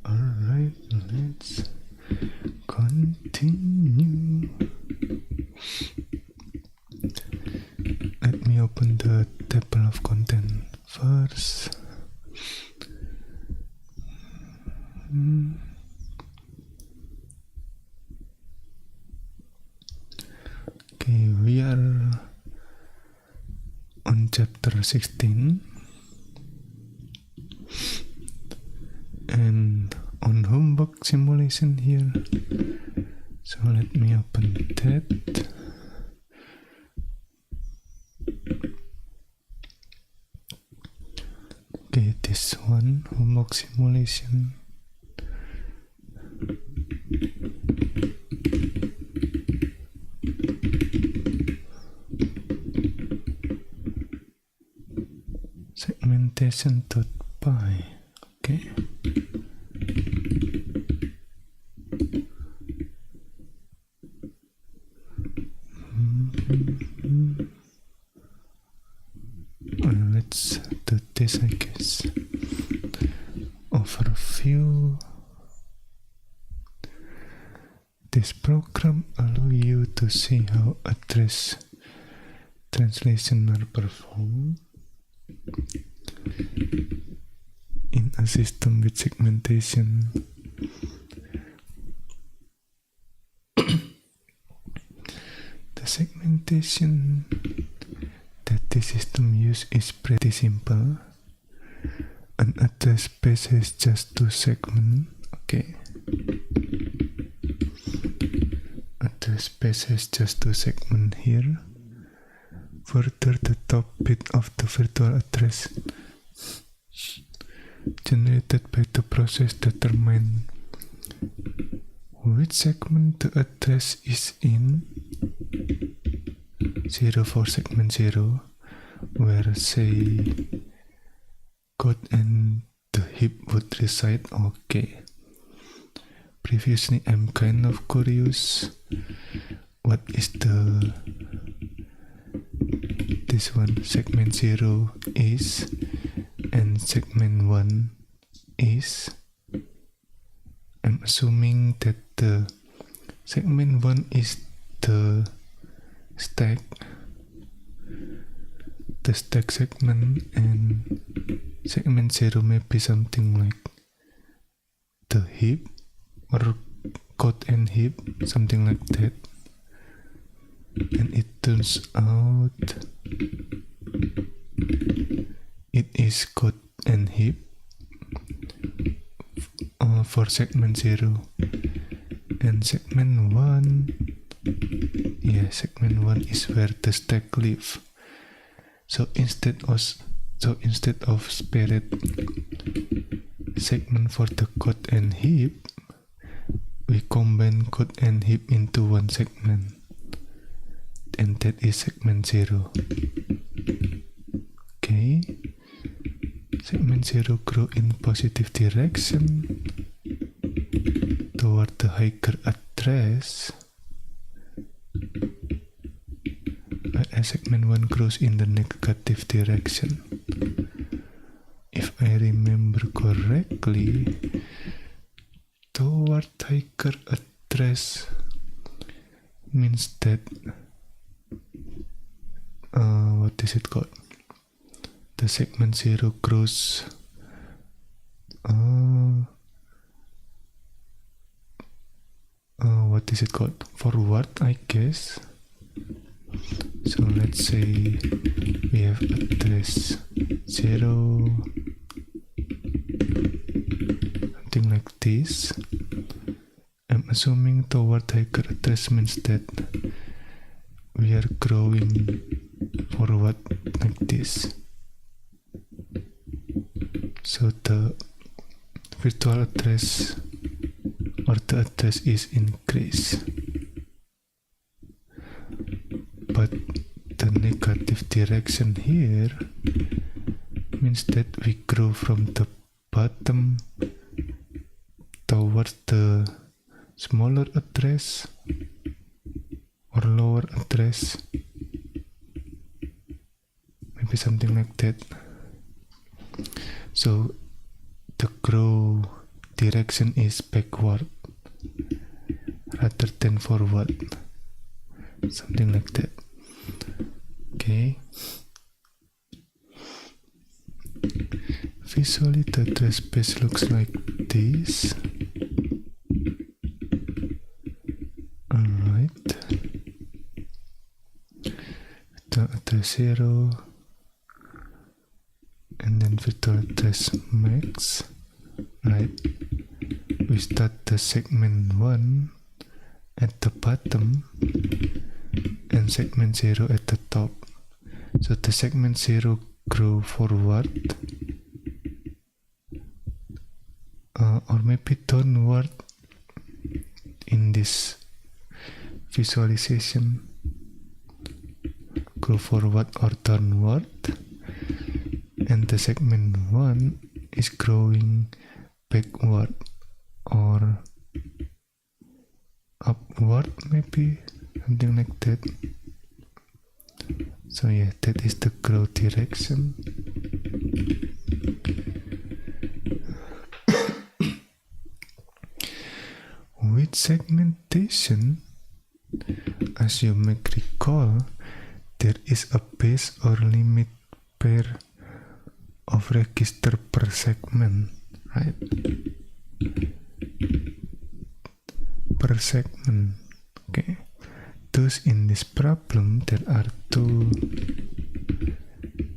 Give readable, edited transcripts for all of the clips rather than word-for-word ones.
Alright, let's continue. Let me open the table of content first. Okay, we are on chapter 16 and on homework simulation here. So let me open that. Okay, this one, homework simulation. Segmentation.py. Okay. Let's do this, I guess. Overview. This program allows you to see how address translation are performed in a system with segmentation. The segmentation that the system uses is pretty simple. An address space has just two segments. Okay. Address space has just two segments here. Further, the top bit of the virtual address generated by the process determines which segment the address is in. 0 for segment 0, where say code and the heap would reside. Okay. Previously, I'm kind of curious what is this one segment 0 is and segment 1 is. I'm assuming that the segment 1 is the stack segment, and segment 0 may be something like the heap or code and heap, something like that. And it turns out it is code and heap for segment 0, and segment 1, segment 1 is where the stack lives. So instead of separate segment for the code and heap, we combine code and heap into one segment, and that is segment 0. Okay, segment 0 grow in positive direction toward the higher address, whereas segment 1 grows in the negative direction. If I remember correctly, toward higher address means that what is it called? The segment 0 grows what is it called? Forward, I guess. So let's say we have address 0, something like this. I'm assuming toward higher address means that we are growing forward like this. So the virtual address or the address is increased, but the negative direction here means that we grow from the bottom towards the smaller address or lower address, maybe something like that. So the grow direction is backward rather than forward, something like that. Okay, visually the address space looks like this. Alright, the address 0 and then virtual address max. Right, we start the segment 1 at the bottom and segment 0 at the top. So the segment 0 grow forward or maybe downward in this visualization, grow forward or downward, and the segment 1 is growing backward or upward, maybe something like that. So yeah, that is the growth direction. With segmentation, as you may recall, there is a base or limit pair of register per segment, right? Per segment, okay. Thus, in this problem, there are two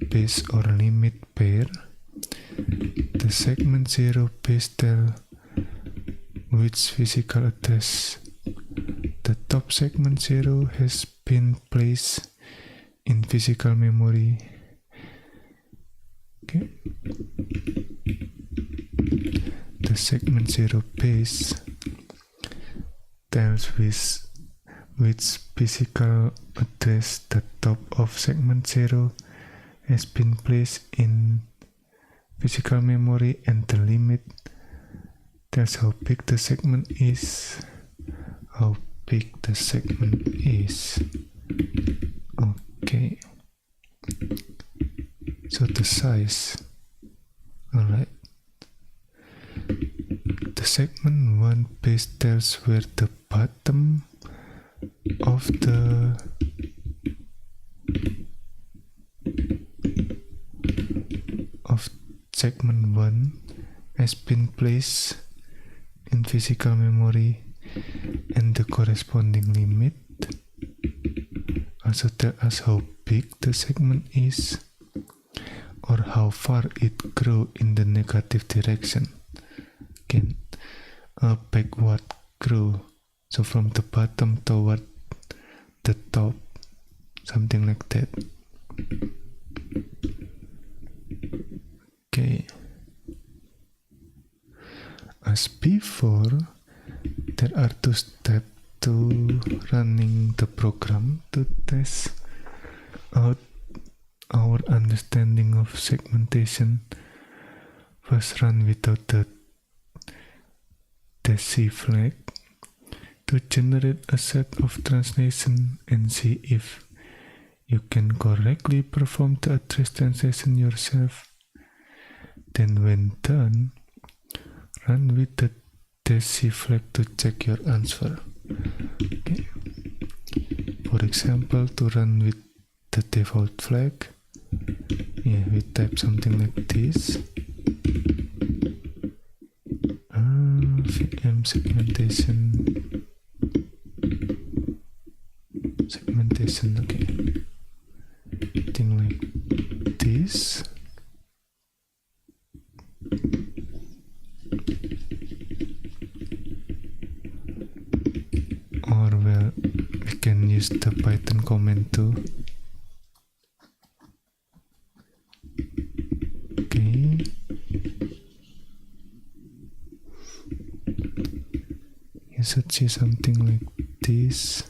base or limit pair. The segment 0 base tell which physical address the top segment 0 has been placed in physical memory. Okay. The segment 0 base tells which physical address the top of segment 0 has been placed in physical memory, and the limit tells how big the segment is. How big the segment is. Okay. So the size. Alright. The segment 1 base tells where the bottom of the segment 1 has been placed in physical memory, and the corresponding limit also tell us how big the segment is or how far it grow in the negative direction. Again, a backward grow, so from the bottom toward the top, something like that. Okay. As before, there are two steps to running the program to test out our understanding of segmentation. First, run without the DESI flag to generate a set of translation and see if you can correctly perform the address translation yourself. Then when done, run with the DESI flag to check your answer. Okay. For example, to run with the default flag, we type something like this. VM segmentation, okay. Thing like this. Or well, we can use the Python command too. Okay. You should see something like this.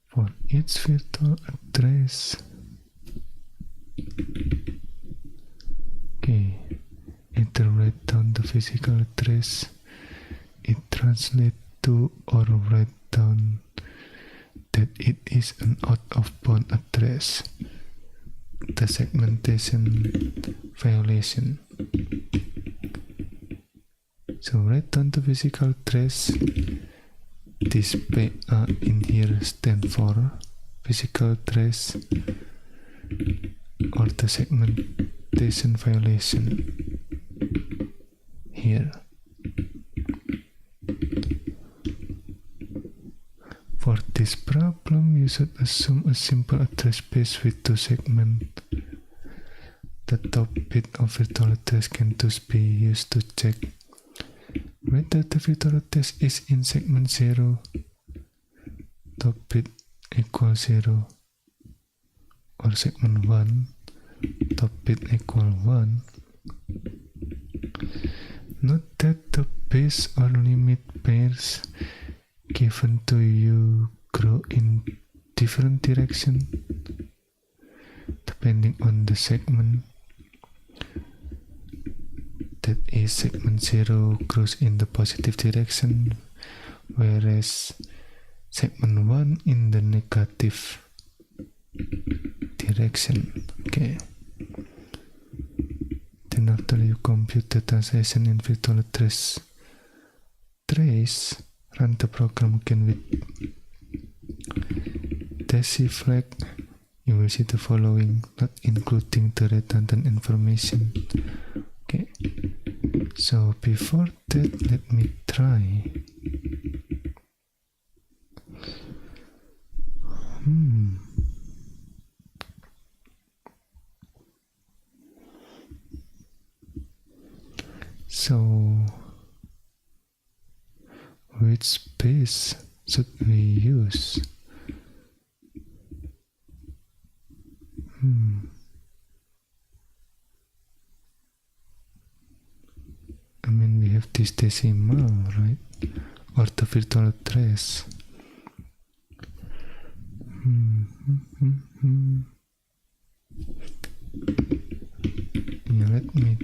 For each virtual address, Okay, it write down the physical address. It translate to or write down that it is an out-of-bound address. The segmentation violation. So write down the physical address. This PA in here stand for physical address or the segmentation violation here. For this problem, you should assume a simple address space with two segments. The top bit of virtual address can thus be used to check whether the virtual address is in segment 0, top bit equals 0, or segment 1, top bit equals 1. Note that the base or limit pairs given to you grow in different direction depending on the segment. That is, segment 0 grows in the positive direction, whereas segment 1 in the negative direction. Okay. Then after you compute the translation in virtual address trace, run the program again with Desi flag. You will see the following, not including the redundant information. Okay, so before that, let me try. So which space should we use? I mean, we have this decimal, right? Or the virtual address. Yeah, let me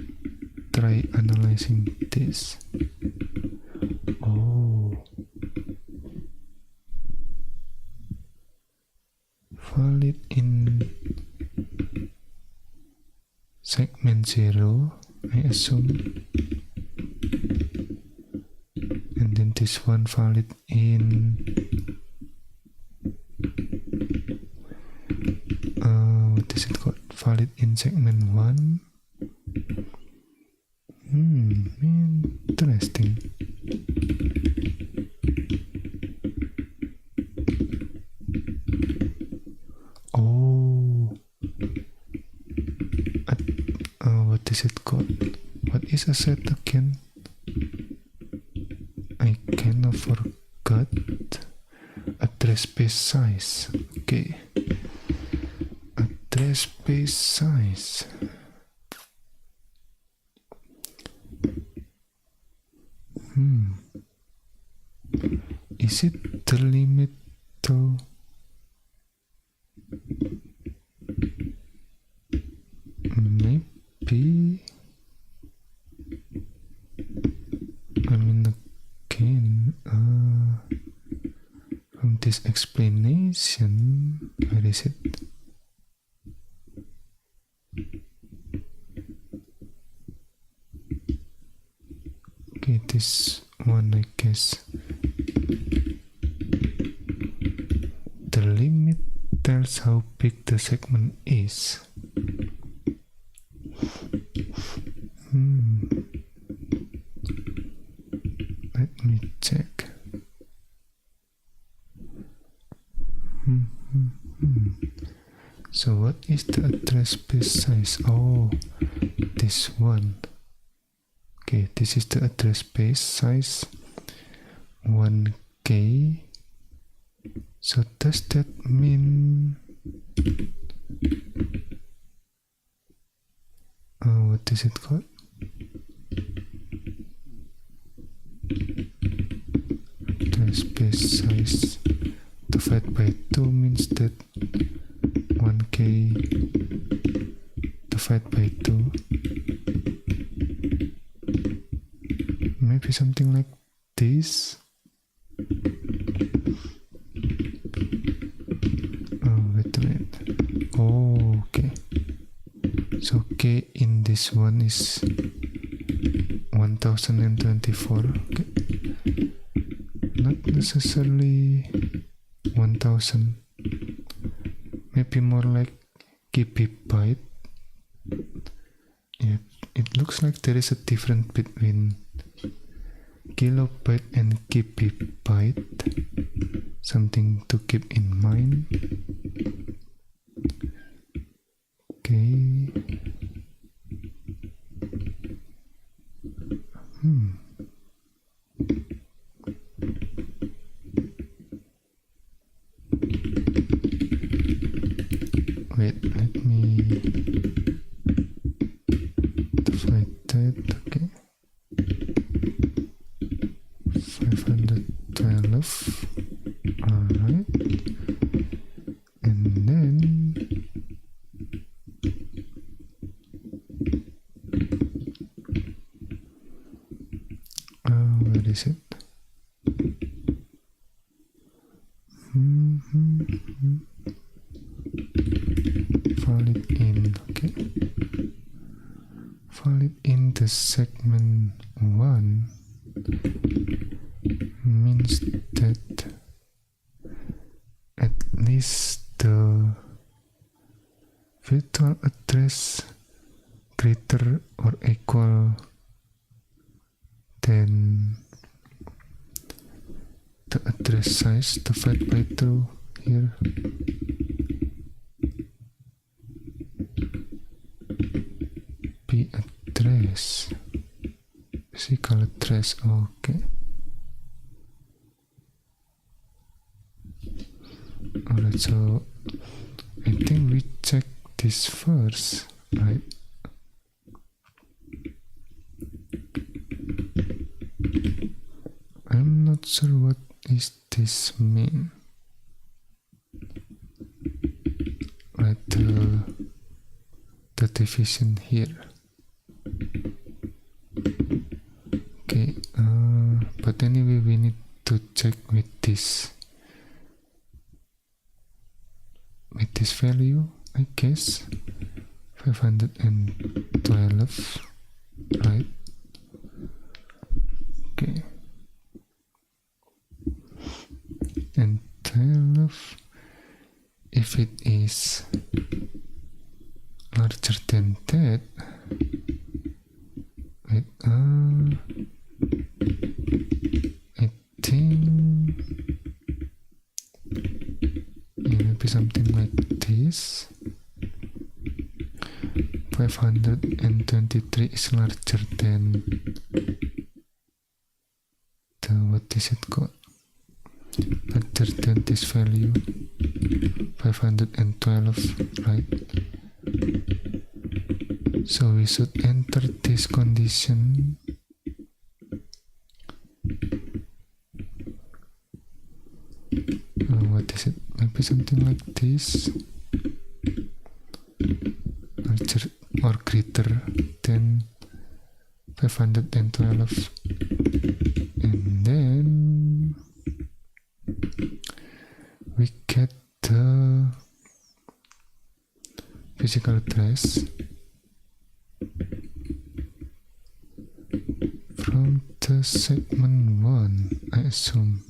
try analyzing this. Oh, valid in segment 0, I assume, and then this one valid in what is it called? Valid in segment 1. Interesting. Oh, what is it called? What is a set again? I kind of forgot. Address space size. Okay. Address space size. Is it the limit though? Maybe. I mean, again, from this explanation, where is it? Okay, this one, I guess. The limit tells how big the segment is. Let me check. So what is the address space size? Oh, this one. Okay, this is the address space size, 1K. So does that mean what is it called? Address space size divided by 2 means that 1K divided by 2 maybe something like this. Oh, wait a minute. Oh, okay. So K in this one is 1024. Okay. Not necessarily 1000. Maybe more like kbbyte. Yeah, it looks like there is a difference between kilobyte and kbbyte. Something to keep in mind. Okay. Wait, let me divide that. Okay. 512. Alright. And then where is it? Valid in, okay. Valid in the segment 1 means that at least the virtual address greater or equal than the address size divided by 2 here. P address, physical address. Okay. Alright, so I think we check this first, right? I'm not sure what is this mean. Right, the division here. Okay, but anyway, we need to check with this value, I guess. 512, right? Okay. And 12, if it is larger than that, wait, I think maybe something like this. 523 is larger than the, what is it called? Larger than this value, 512, right? So we should enter this condition. What is it? Maybe something like this. Larger or greater than 512. And then we get the physical address from the segment 1, I assume.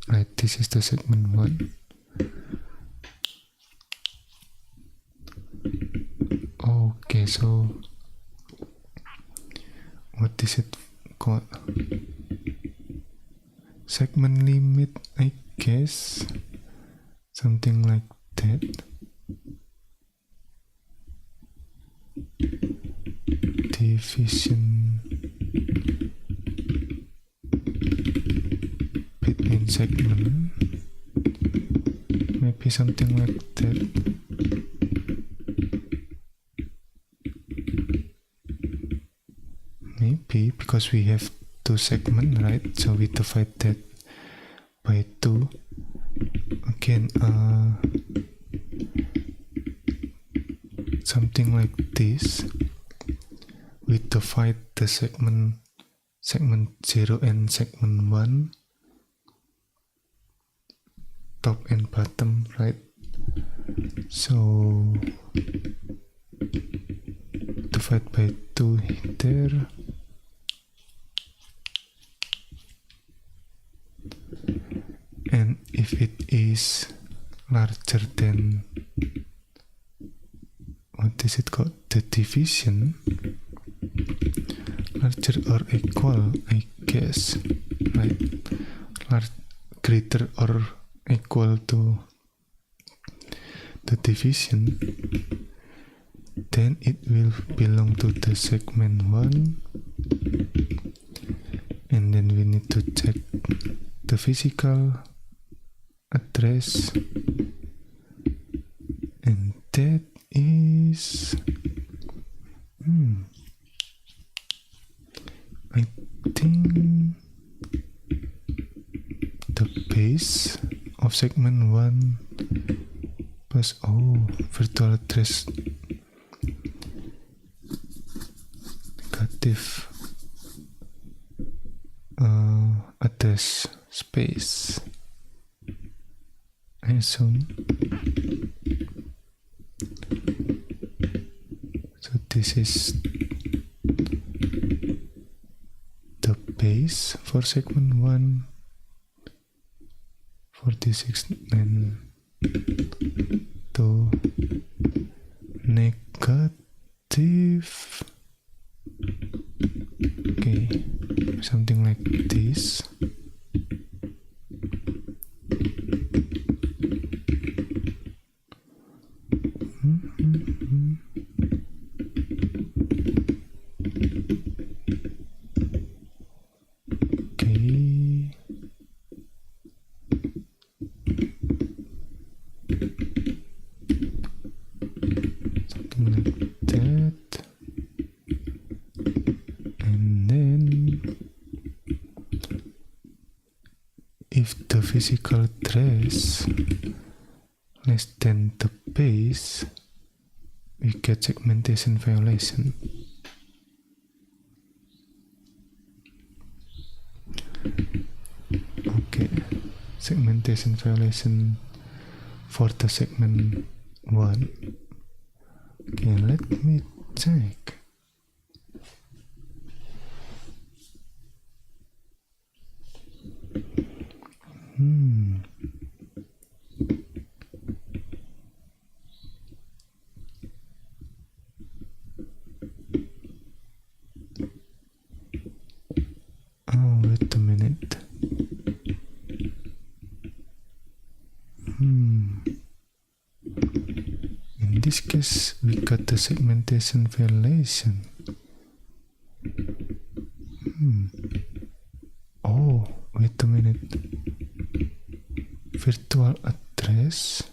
Right, this is the segment 1. Okay, so what is it called? Segment limit, I guess. Something like that. Division between segment. Maybe something like that. Maybe because we have 2 segments, right? So we divide that by 2. Again, something like this. we divide the segment 0 and segment 1, top and bottom, right? So divide by 2 there, and if it is larger than, what is it called, the division, larger or equal, I guess, right? Greater or equal to the division, then it will belong to the segment 1, and then we need to check the physical address, and that is I think the base of segment 1 plus virtual address negative address space, I assume. So this is the base for segment 1, 46 and to negative, okay, something like this. Okay, something like that, and then if the physical address less than the base, we get segmentation violation. Okay, segmentation violation for the segment 1. Okay, let me check. Oh, wait a minute. In this case, we got the segmentation violation. Oh, wait a minute. Virtual address,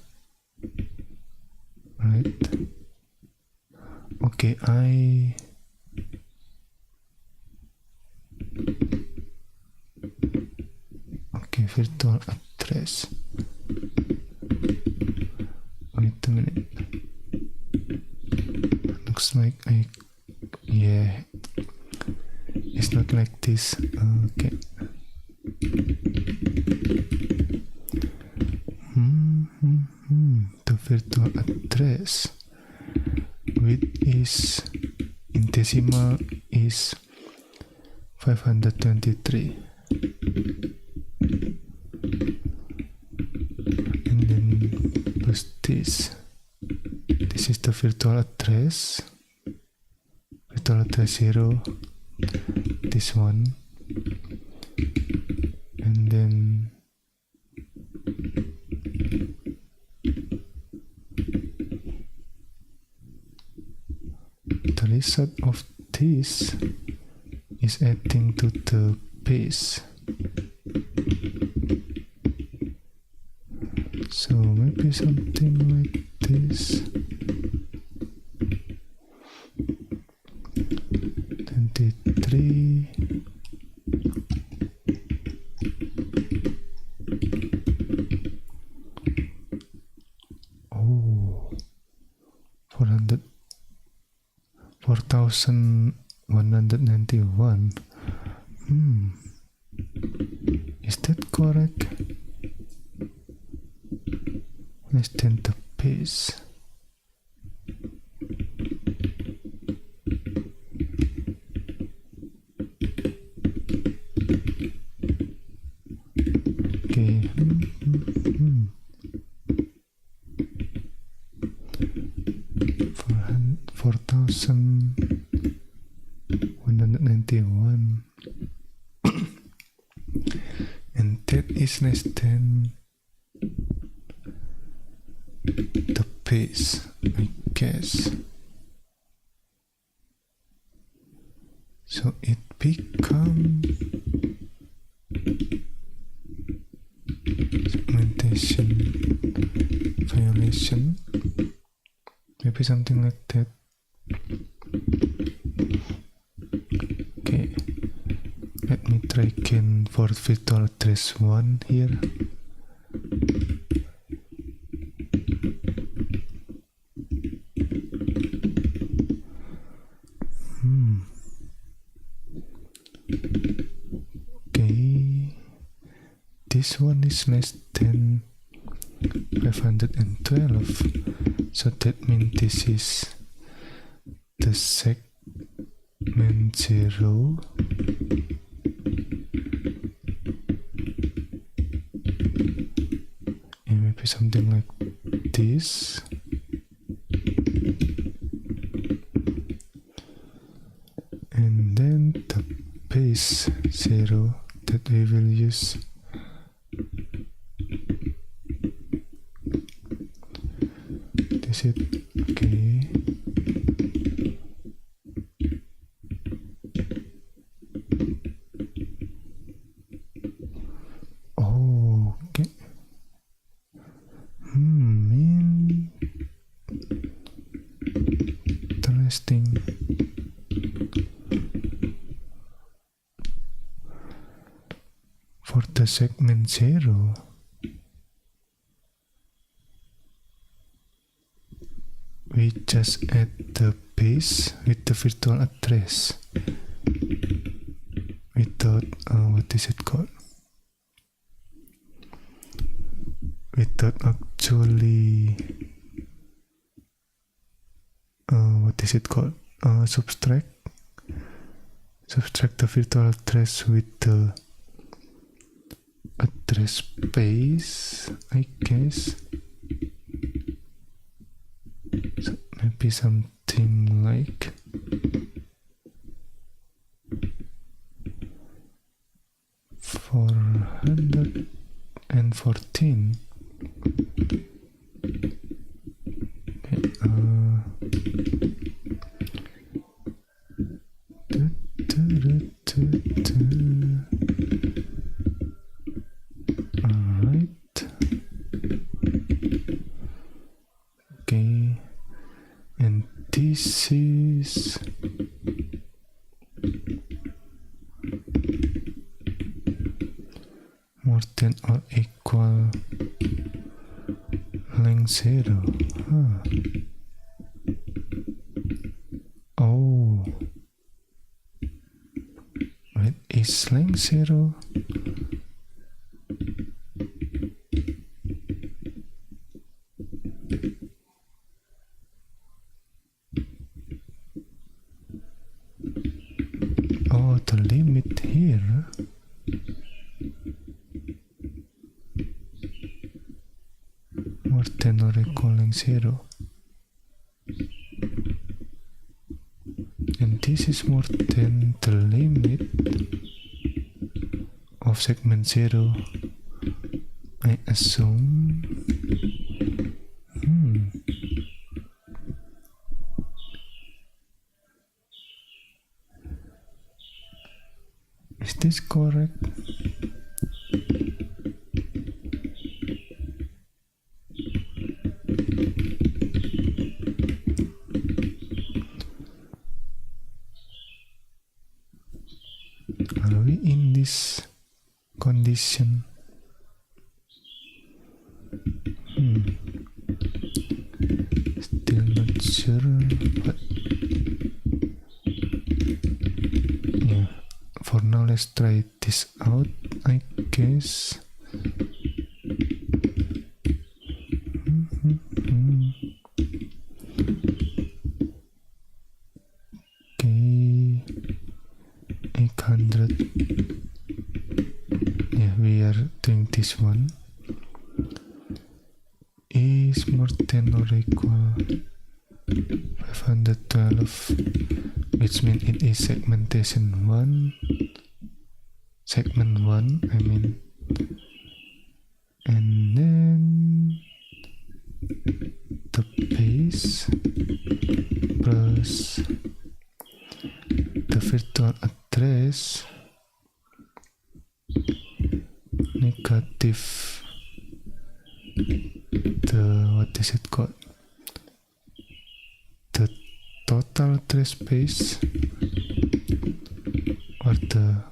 right? Okay, virtual address. Wait a minute. Looks like yeah, it's not like this. Okay. The virtual address width is in decimal is 523. And then plus this is the virtual address 0, this one, and then the result of this is adding to the base. So maybe something like this. 23. Oh, 4,000 191. Is that correct? Less than the base. Okay. 4,191. And that is less than the base, I guess. So it becomes segmentation violation, maybe something like that. Okay, let me try again for virtual address 1 here. Okay, this one is less than 512, so that means this is the segment 0. And maybe something like this. And then the base 0 that we will use. This is okay. Oh, okay. Interesting. For the segment 0, we just add the base with the virtual address without what is it called? Without actually what is it called? Subtract the virtual address with the address space, I guess. So maybe something like 414. Alright. Okay. And this is more than or equal length 0. Oh, wait, is length 0? Oh, the limit here. More than or equal 0. And this is more than the limit of segment 0, I assume. Is this correct? Are we in this condition? Still not sure, but let's try this out, I guess. Okay, 800. Yeah, we are doing this one. Is more than or equal 512, which means it is segmentation 1. Segment 1, I mean. And then the base plus the virtual address negative the, what is it called, the total address space or the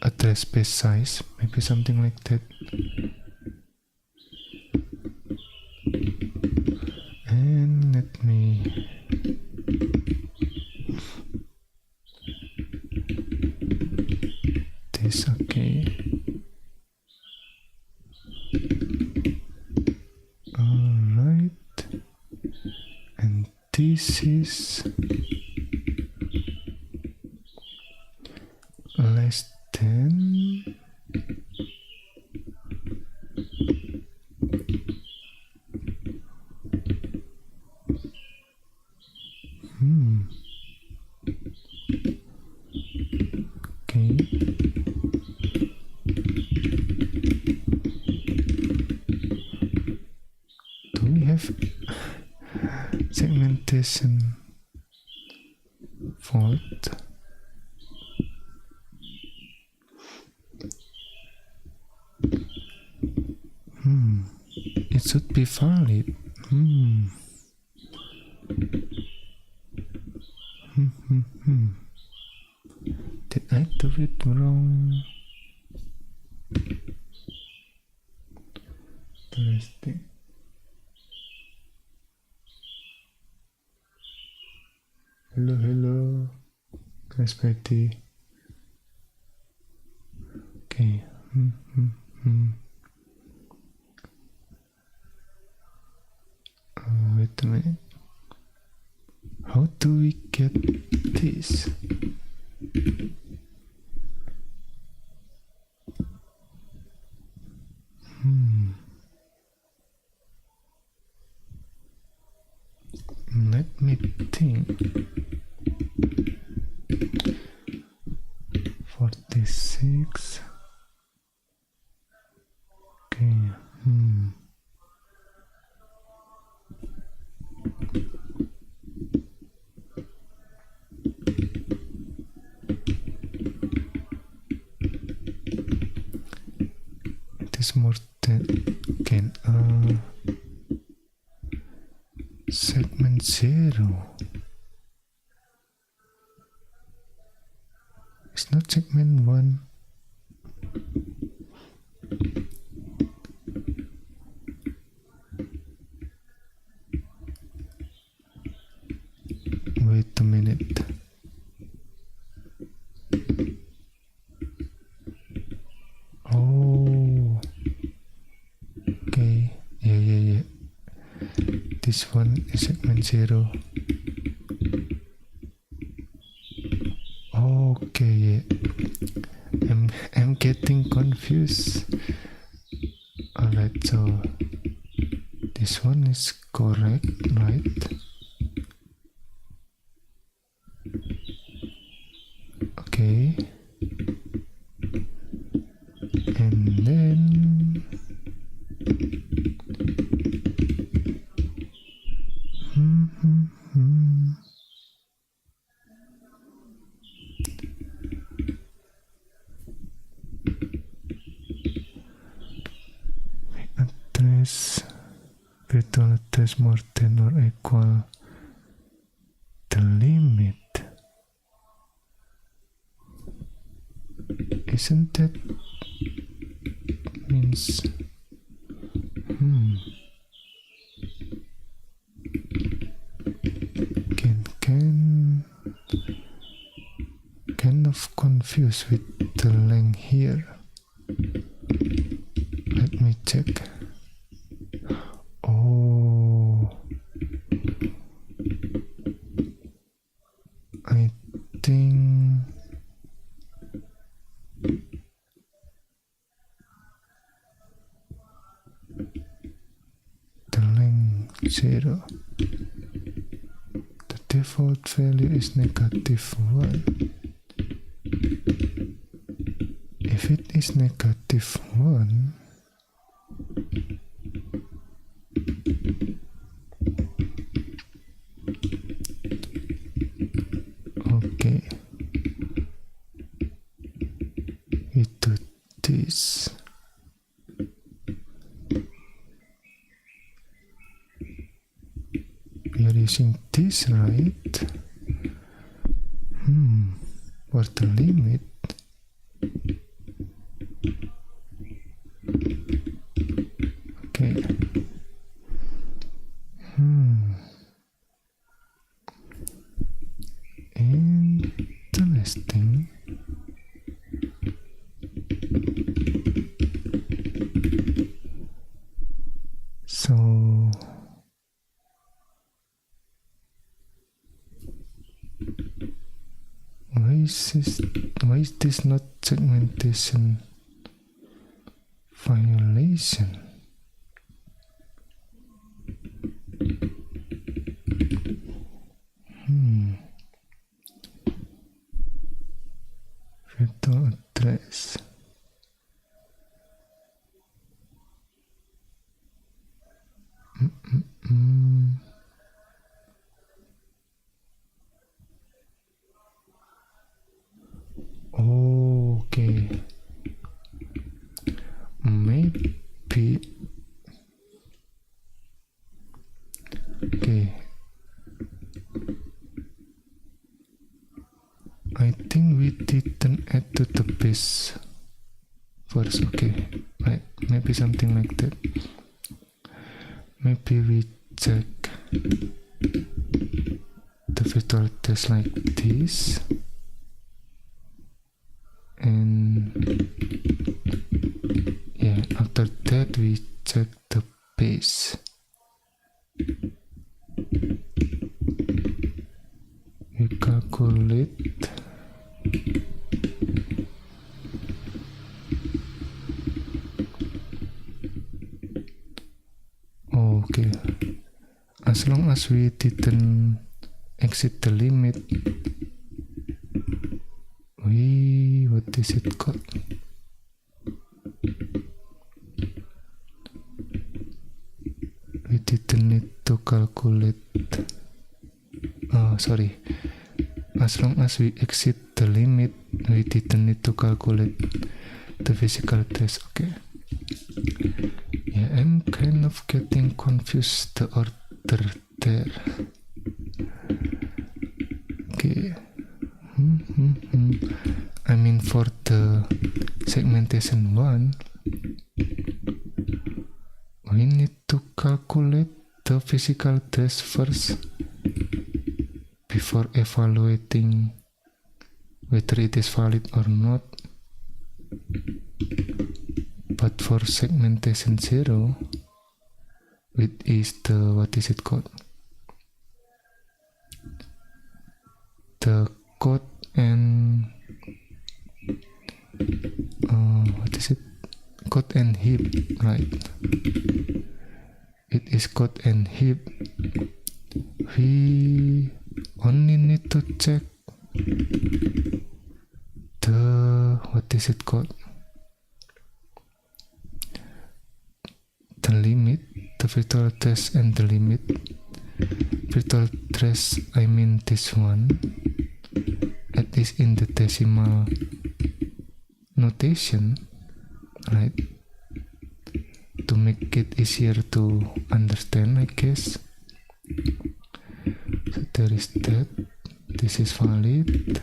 address space size, maybe something like that. And let me this, okay. Alright, and this is less than okay. Do we have segmentation fault? It should be valid. Did I do it wrong? Interesting. Hello, Chris Betty. Okay. Wait a minute. How do we get this? Let me think. 46. Okay. It is more than again. Segment 0. It's not segment 1. Wait a minute. Oh, okay. Yeah. This one is segment 0. Okay, yeah. I'm getting confused. Alright, so this one is correct, right? Okay. And then address, virtual address more than or equal the limit. Isn't that means can of confused with the length here. Let me check. Oh, I think the length 0. The default value is -1. If it is -1, okay, we do this. We are using this, right? For the limit. Okay. Interesting. So why is this not segmentation violation? Virtual address. Okay, maybe. Okay, I think we didn't add to the base first. Okay, right, maybe something like that. Maybe we check the virtual address like this, and yeah, after that we check the base. We calculate okay, as long as we didn't exceed the limit, what is it called? We didn't need to calculate. Sorry. As long as we exceed the limit, we didn't need to calculate the physical address. Okay. Yeah, I'm kind of getting confused the order there. Okay. I mean, for the segmentation one, we need to calculate the physical address first before evaluating whether it is valid or not. But for segmentation 0, which is the, what is it called? The code and what is it? Code and heap, right? It is code and heap. We only need to check the, what is it called? The limit, the virtual address and the limit. Virtual address, I mean this one, at least in the decimal notation, right? To make it easier to understand, I guess. So there is that. This is valid.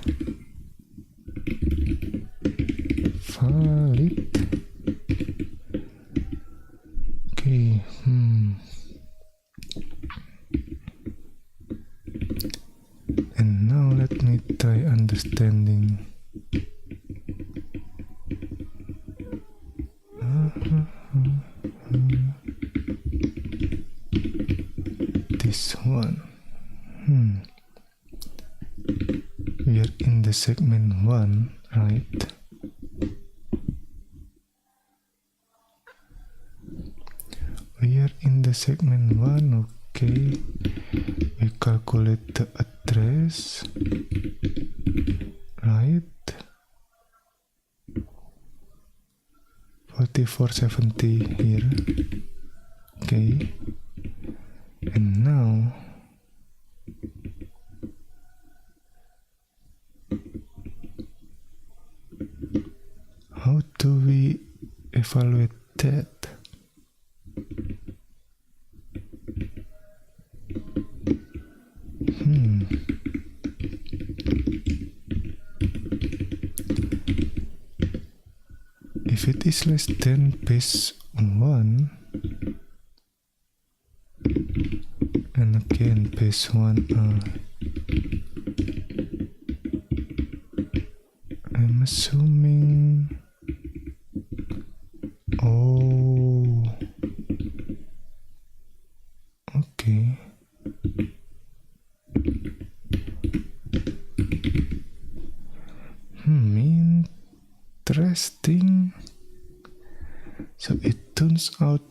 Okay. And now let me try understanding we are in the segment 1, right? We are in the segment 1, okay. We calculate the address, right? 4470 here, okay. And now how do we evaluate that? If it is less than base 1, and again base 1, I'm assuming, oh, okay. Interesting. So it turns out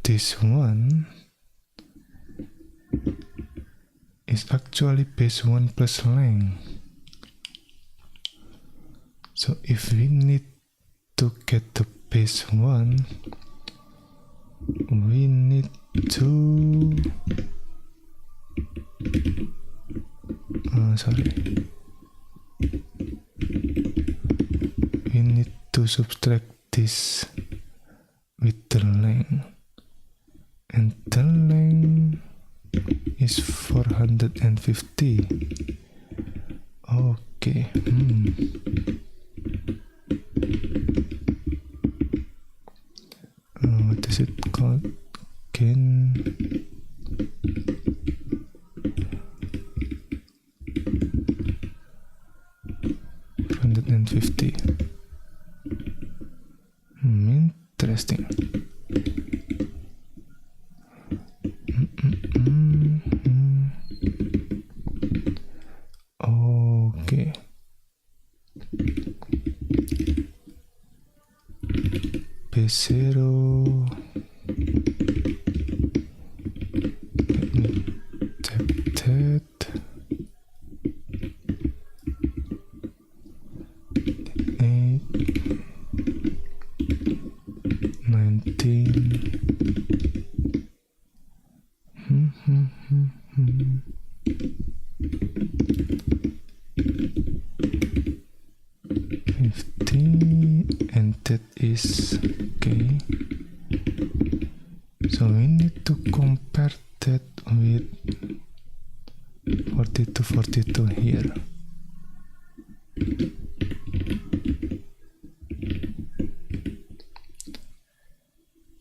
this one is actually base 1 plus length. So if we need to get the base 1, we need to we need to subtract this with the length, and the length is 450. Okay. What is it called again? $150. Interesting. Okay. P0. Let me check that. 8, 19. And that is okay. So we need to compare that with 42 here.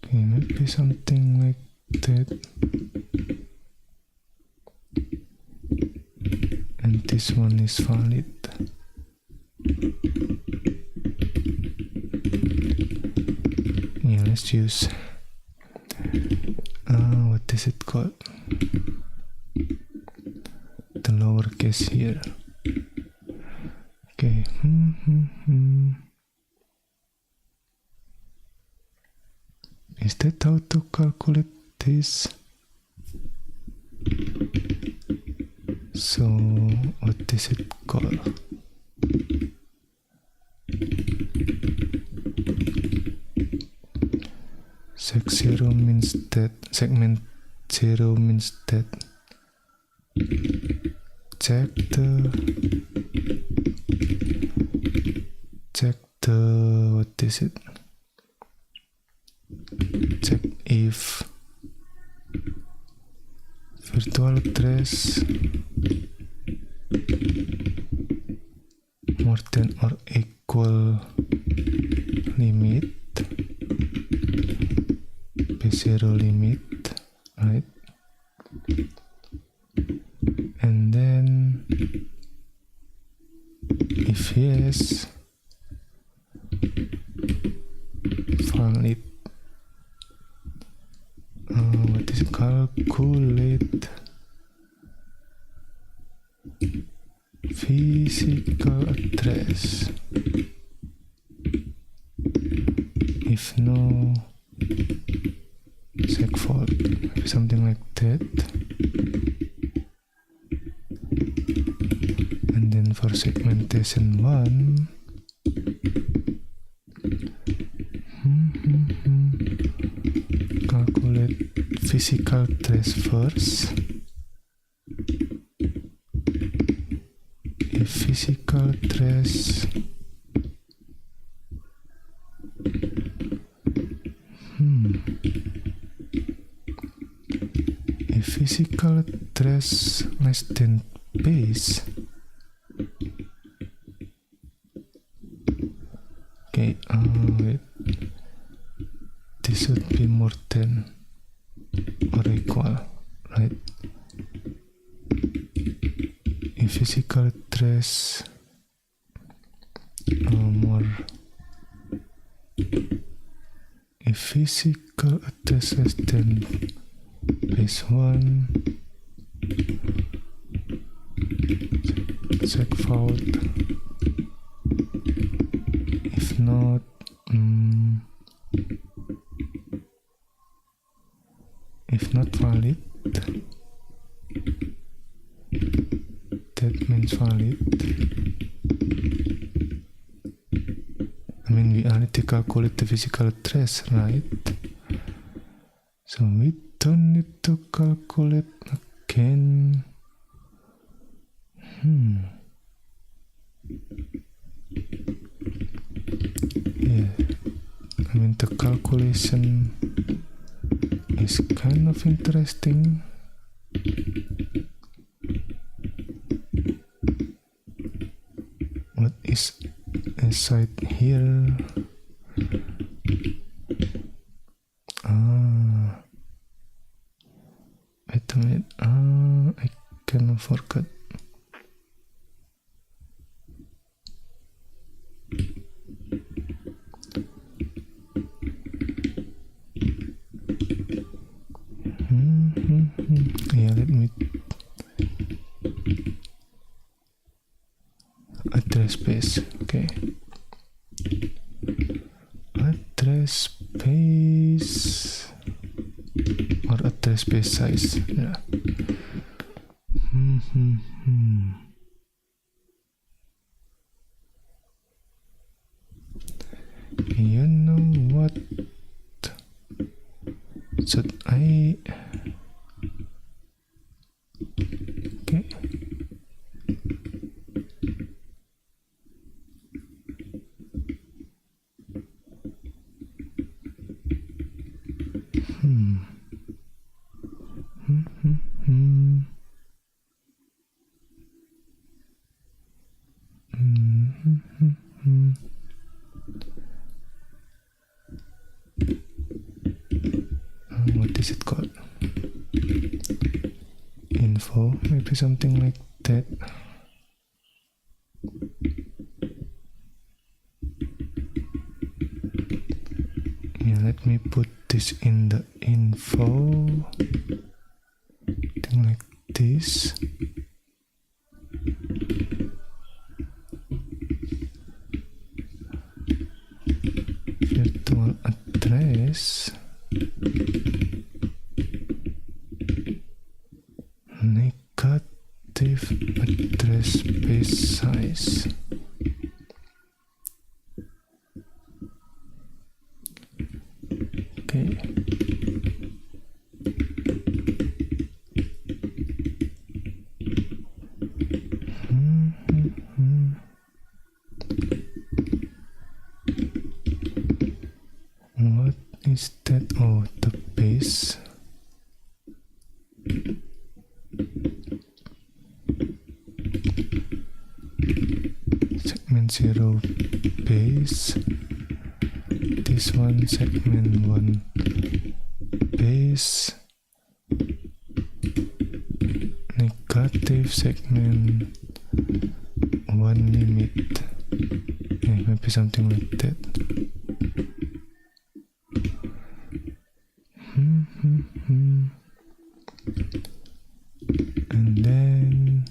Okay, maybe something like that. And this one is valid. Yeah, let's use what is it called? The lowercase here. Okay. Is that how to calculate this? So what is it called? Seg0 means that, segment 0 means that. Check the what is it? Check if virtual address more than or equal limit P0 limit, right? And then if yes, valid. What is it? Calculate physical address. If no, segfault, maybe something like that. And then for segmentation 1, calculate physical address first. If physical address if physical address less than base, okay, wait, this should be more than or equal, right? If physical address more, if physical address less than base 1, segfault. If not, if not valid, that means valid. I mean, we only need to calculate the physical address, right? So we don't need to calculate again. Yeah, I mean, the calculation is kind of interesting. What is inside here? Wait a minute. I kind of forgot. Yeah, let me address space. Okay, address space or address space size. Yeah. You know what? Should I? Okay. What is it called? Info, maybe something like that. Yeah, let me put this in the info, thing like this. Virtual address, negative address space size. Okay. What is that? Oh, the base. Segment 0 base. This one segment 1 base. Negative segment 1 limit. Yeah, maybe something like that. And then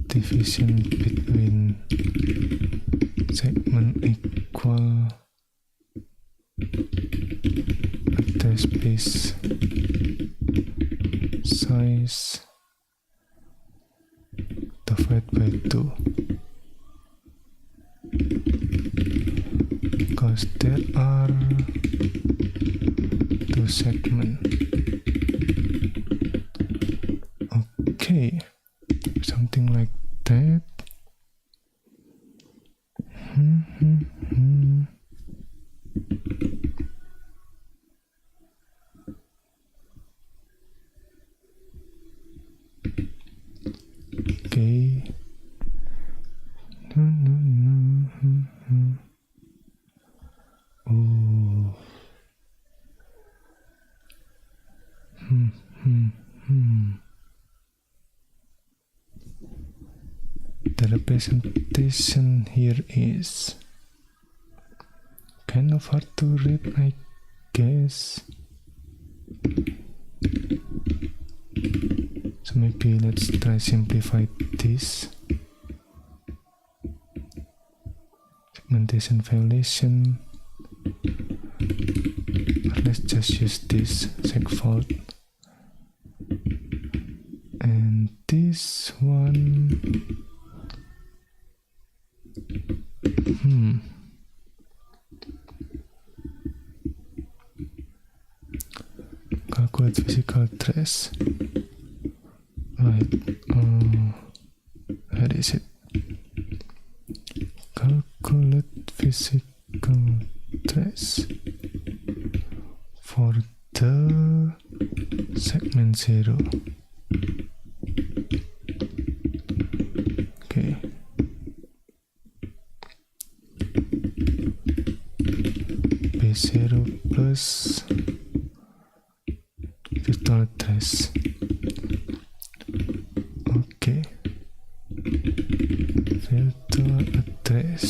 the division between segment equal address space size divided by 2, because there are 2 segments. Okay, something like that. Okay. Oh. The representation here is kind of hard to read, I guess. So maybe let's try simplify this. Segmentation violation. Or let's just use this segfault. And this one. Calculate physical trace. Right. Where is it? Calculate physical trace for the segment 0. Okay. B0 plus virtual trace. Okay. Virtual address.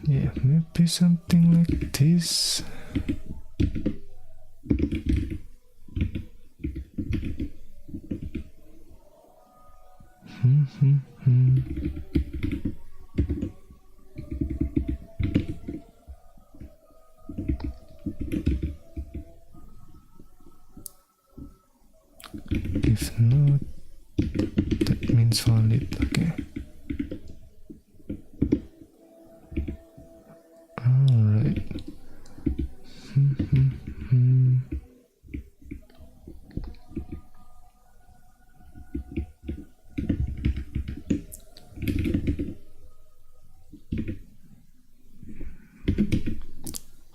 Yeah, maybe something like this. If not, that means valid. Okay. Alright.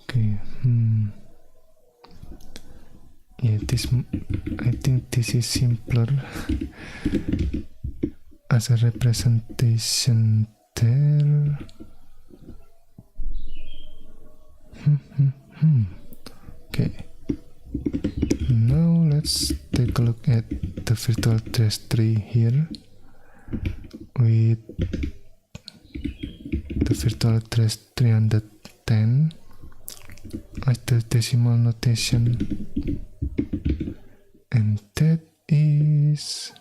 Okay. Yeah, I think this is simpler as a representation there. Okay. Now let's take a look at the virtual trace tree here with the virtual trace 310 as the decimal notation, and that is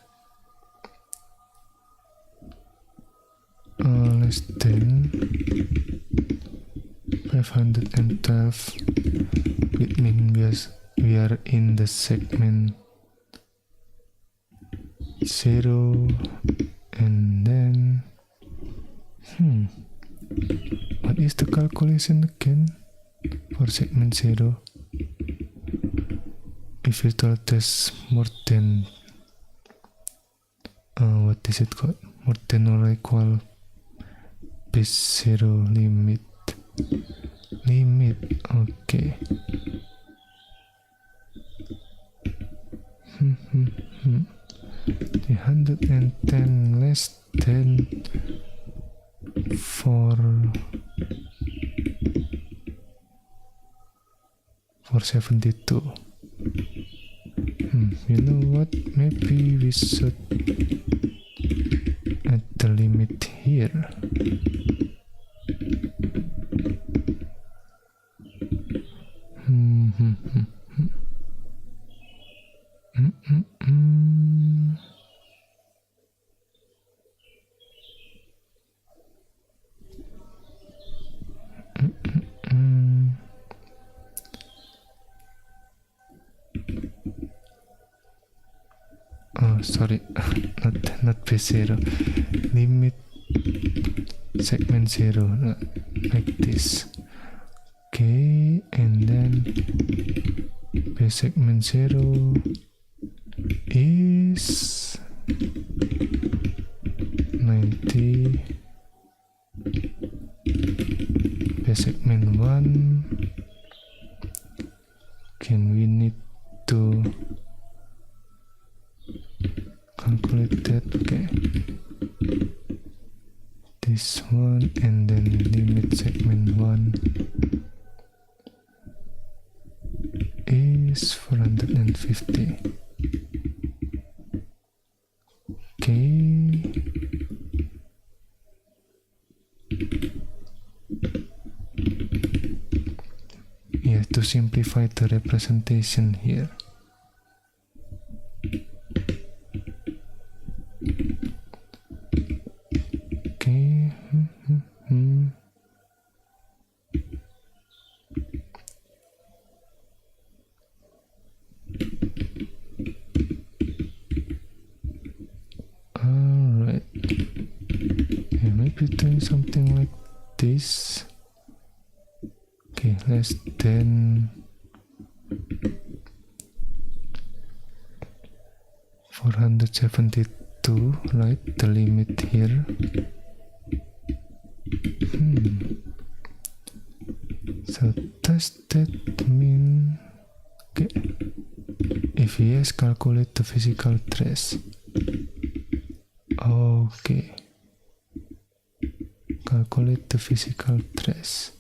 less than 512, which means we are in the segment 0, and then what is the calculation again for segment 0? If virtual trace more than what is it called? More than or equal base 0 limit. Okay. 310 less than 472. You know what? Maybe we should add the limit here. Oh, sorry, not P0. Limit segment 0, like this. Okay, and then P segment 0 is 90. P segment 1, we need to calculate that. Okay, this one, and then limit segment 1 is 450. Okay, yeah, to simplify the representation here, okay. Alright, yeah, maybe doing something like this. Okay, less than 472, right? The limit here. So does that mean, okay, if yes, calculate the physical trace. Okay, calculate the physical trace.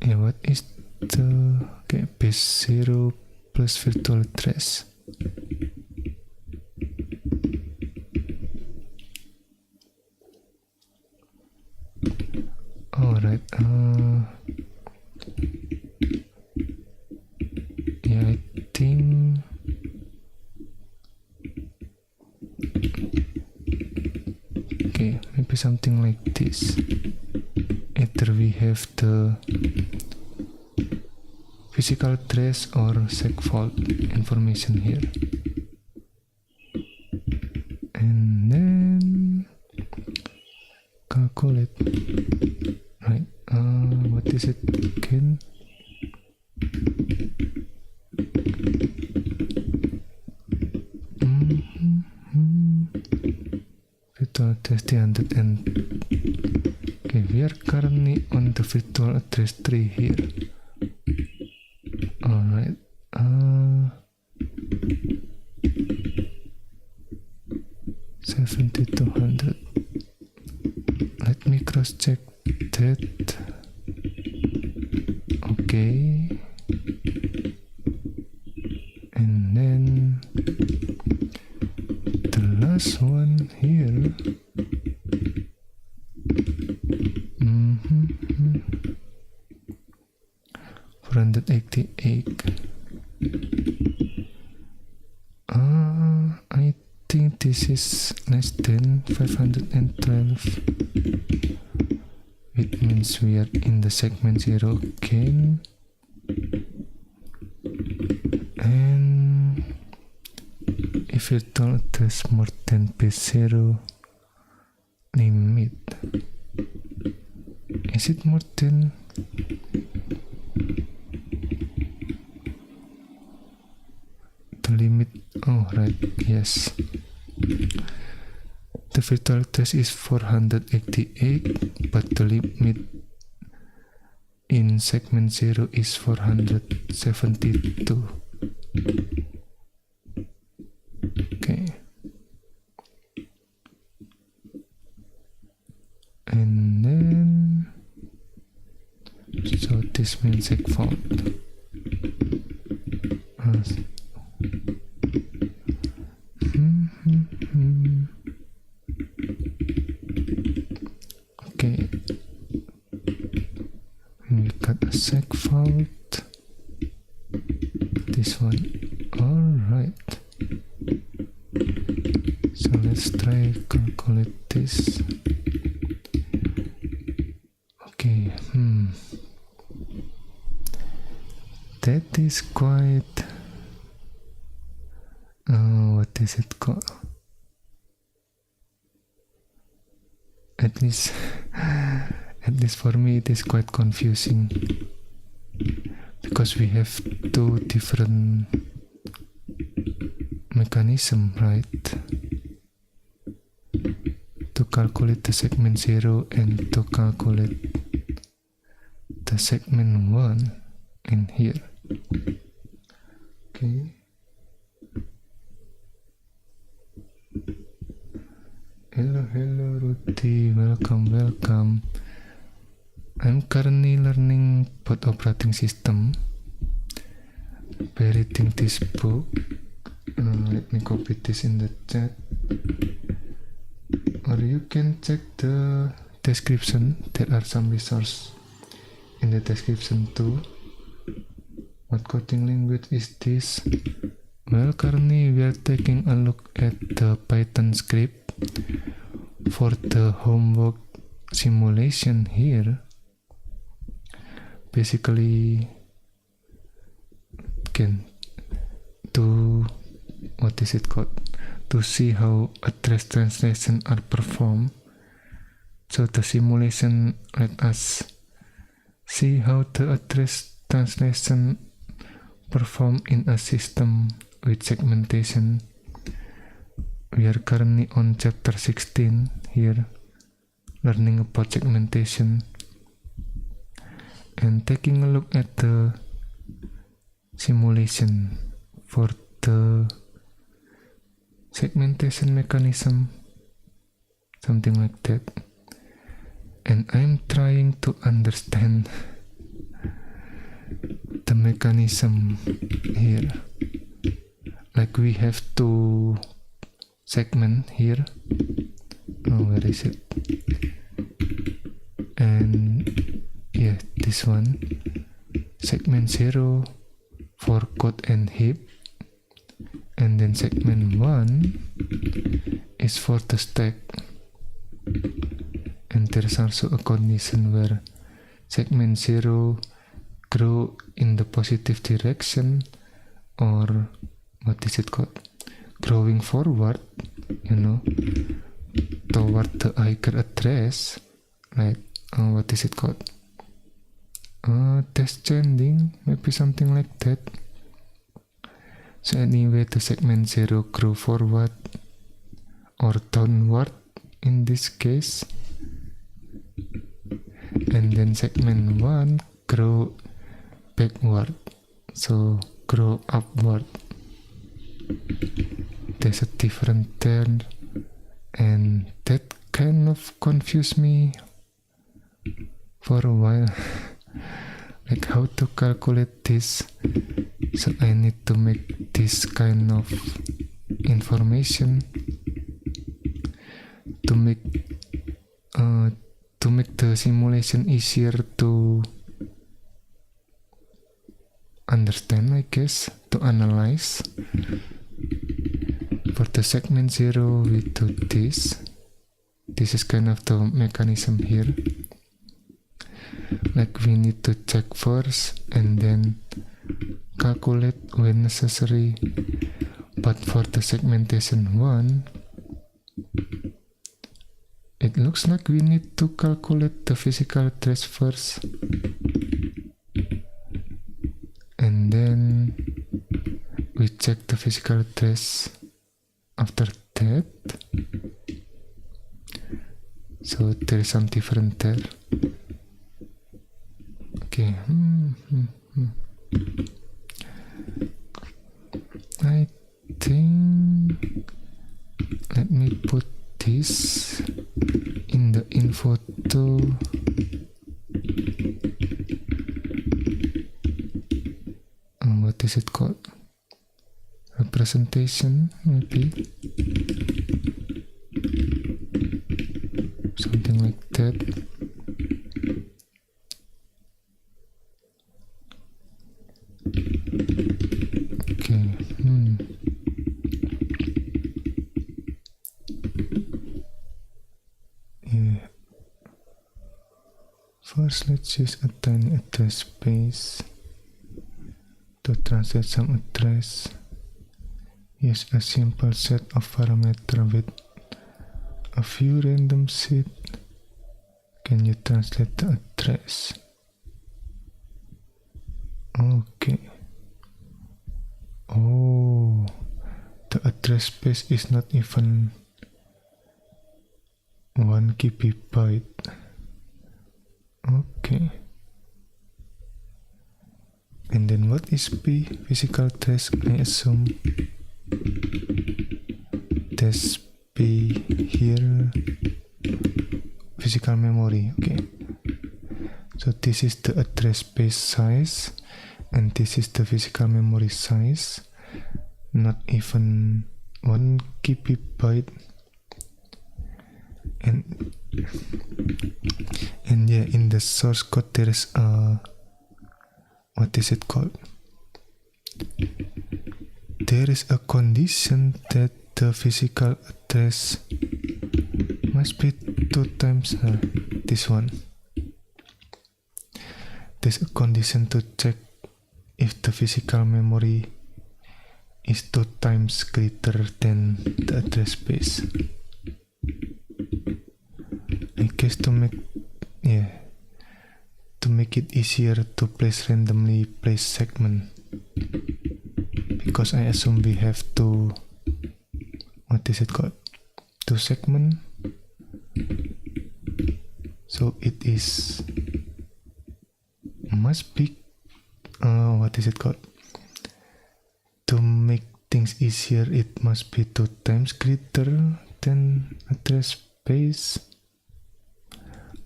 Yeah, what is the, okay, base 0 plus virtual trace? Alright, yeah, I think okay, maybe something like this. Either we have the physical trace or segfault information here, and then calculate, right? What is it again? Virtual address 300, and okay, we are currently on the virtual address tree here. Alright, 7200. Let me cross check that. Okay, and then the last one here. 488. I think this is less than 512. It means we are in the segment 0 again, and if virtual address more than P0 limit, is it more than the limit? Oh, right, yes. The virtual address is 488, but the limit in segment 0 is 472. Okay. And then, so this means segfault. Okay, we got a segfault. This one. Alright. So let's try calculate this. Okay, that is quite what is it called? At least for me it is quite confusing because we have two different mechanisms, right? To calculate the segment 0 and to calculate the segment 1 in here. Okay. Hello Ruthie, welcome. I'm currently learning both operating system by reading this book. Let me copy this in the chat, or you can check the description. There are some resources in the description too. What coding language is this? Well, currently we are taking a look at the Python script for the homework simulation here. Basically, to see how address translation are performed. So the simulation let us see how the address translation perform in a system with segmentation. We are currently on chapter 16 here, learning about segmentation and taking a look at the simulation for the segmentation mechanism, something like that. And I'm trying to understand the mechanism here. Like we have two segment here. Oh, where is it? And yeah, this one. Segment 0 for code and heap. And then segment 1 is for the stack. And there's also a condition where segment 0 grow in the positive direction, or what is it called? Growing forward, toward the higher address, like what is it called? Descending, maybe something like that. So anyway, the segment 0 grow forward or downward in this case, and then segment 1 grow backward, so grow upward. There's a different term, and that kind of confused me for a while. Like how to calculate this. So I need to make this kind of information to make the simulation easier to understand, I guess, to analyze. For the segment 0, we do this. This is kind of the mechanism here. Like we need to check first and then calculate when necessary. But for the segmentation 1, it looks like we need to calculate the physical address first. And then we check the physical address after that. So there is some different there. Okay. I think let me put this in the info too. What is it called? Representation, maybe. Something like that. First, let's use a tiny address space to translate some address. Use a simple set of parameters with a few random seed. Can you translate the address? Okay. Oh, the address space is not even 1 KB. Okay. And then what is P? Physical address, I assume. There's P here. Physical memory, okay. So this is the address space size, and this is the physical memory size. Not even 1 KB. And yeah, in the source code there is a, what is it called? There is a condition that the physical address must be 2 times this one. There's a condition to check if the physical memory is 2 times greater than the address space. I guess to make it easier to randomly place segment, because I assume we have to, what is it called, 2 segment. So it is must be what is it called, to make things easier it must be 2 times greater than address space.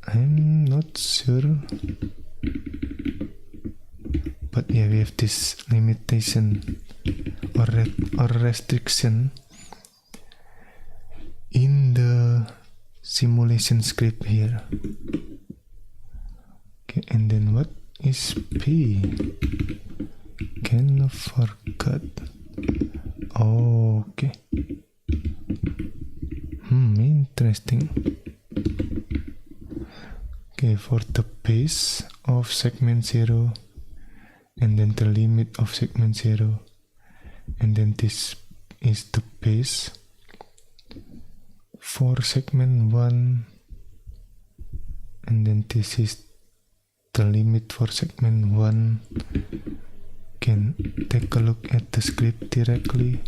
I'm not sure, but yeah, we have this limitation or restriction in the simulation script here. Okay, and then what is P? Kind of forgot. Oh, okay. Interesting. Okay, for the base of segment 0, and then the limit of segment 0, and then this is the base for segment 1, and then this is the limit for segment 1. Can take a look at the script directly.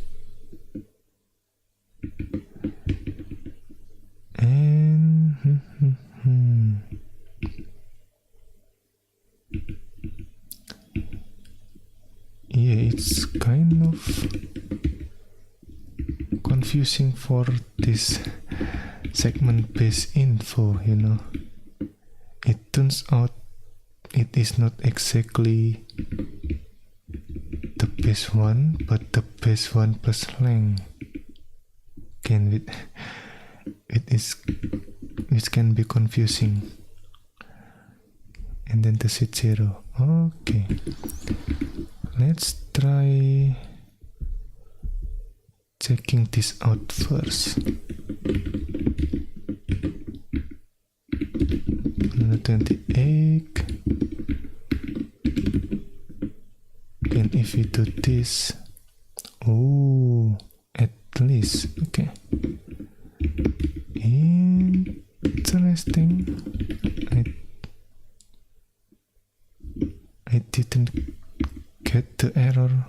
And yeah, it's kind of confusing for this segment based info, you know. It turns out it is not exactly the base one, but the base one plus length. Which can be confusing. And then the seed 0. Okay, let's try checking this out first. 128. And if we do this, oh, at least, okay. Interesting. I didn't get the error,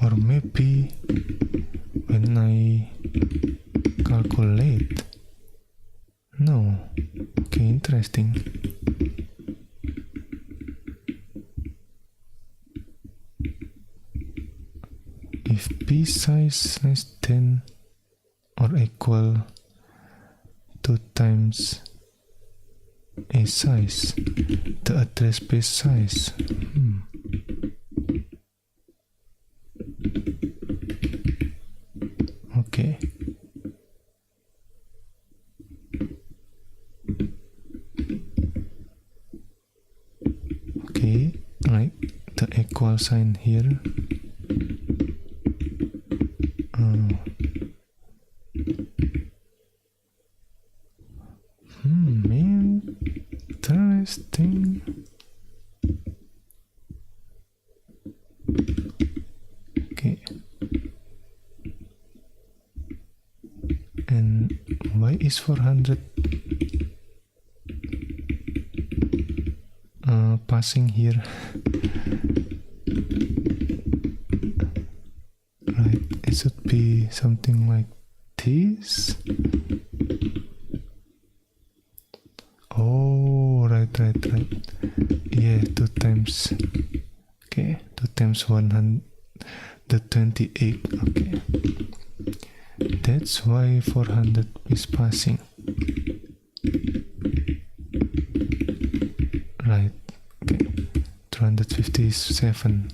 or maybe when I calculate. No. Okay, interesting. If p size less than or equal 2 times a size, the address space size. Okay. Okay, right, the equal sign here. interesting. Okay. And why is 400 passing here? Right, it should be something like this. Oh, right. Yeah, 2 times. Okay, 2 times 128. Okay, that's why 400 is passing. Right. Okay, 257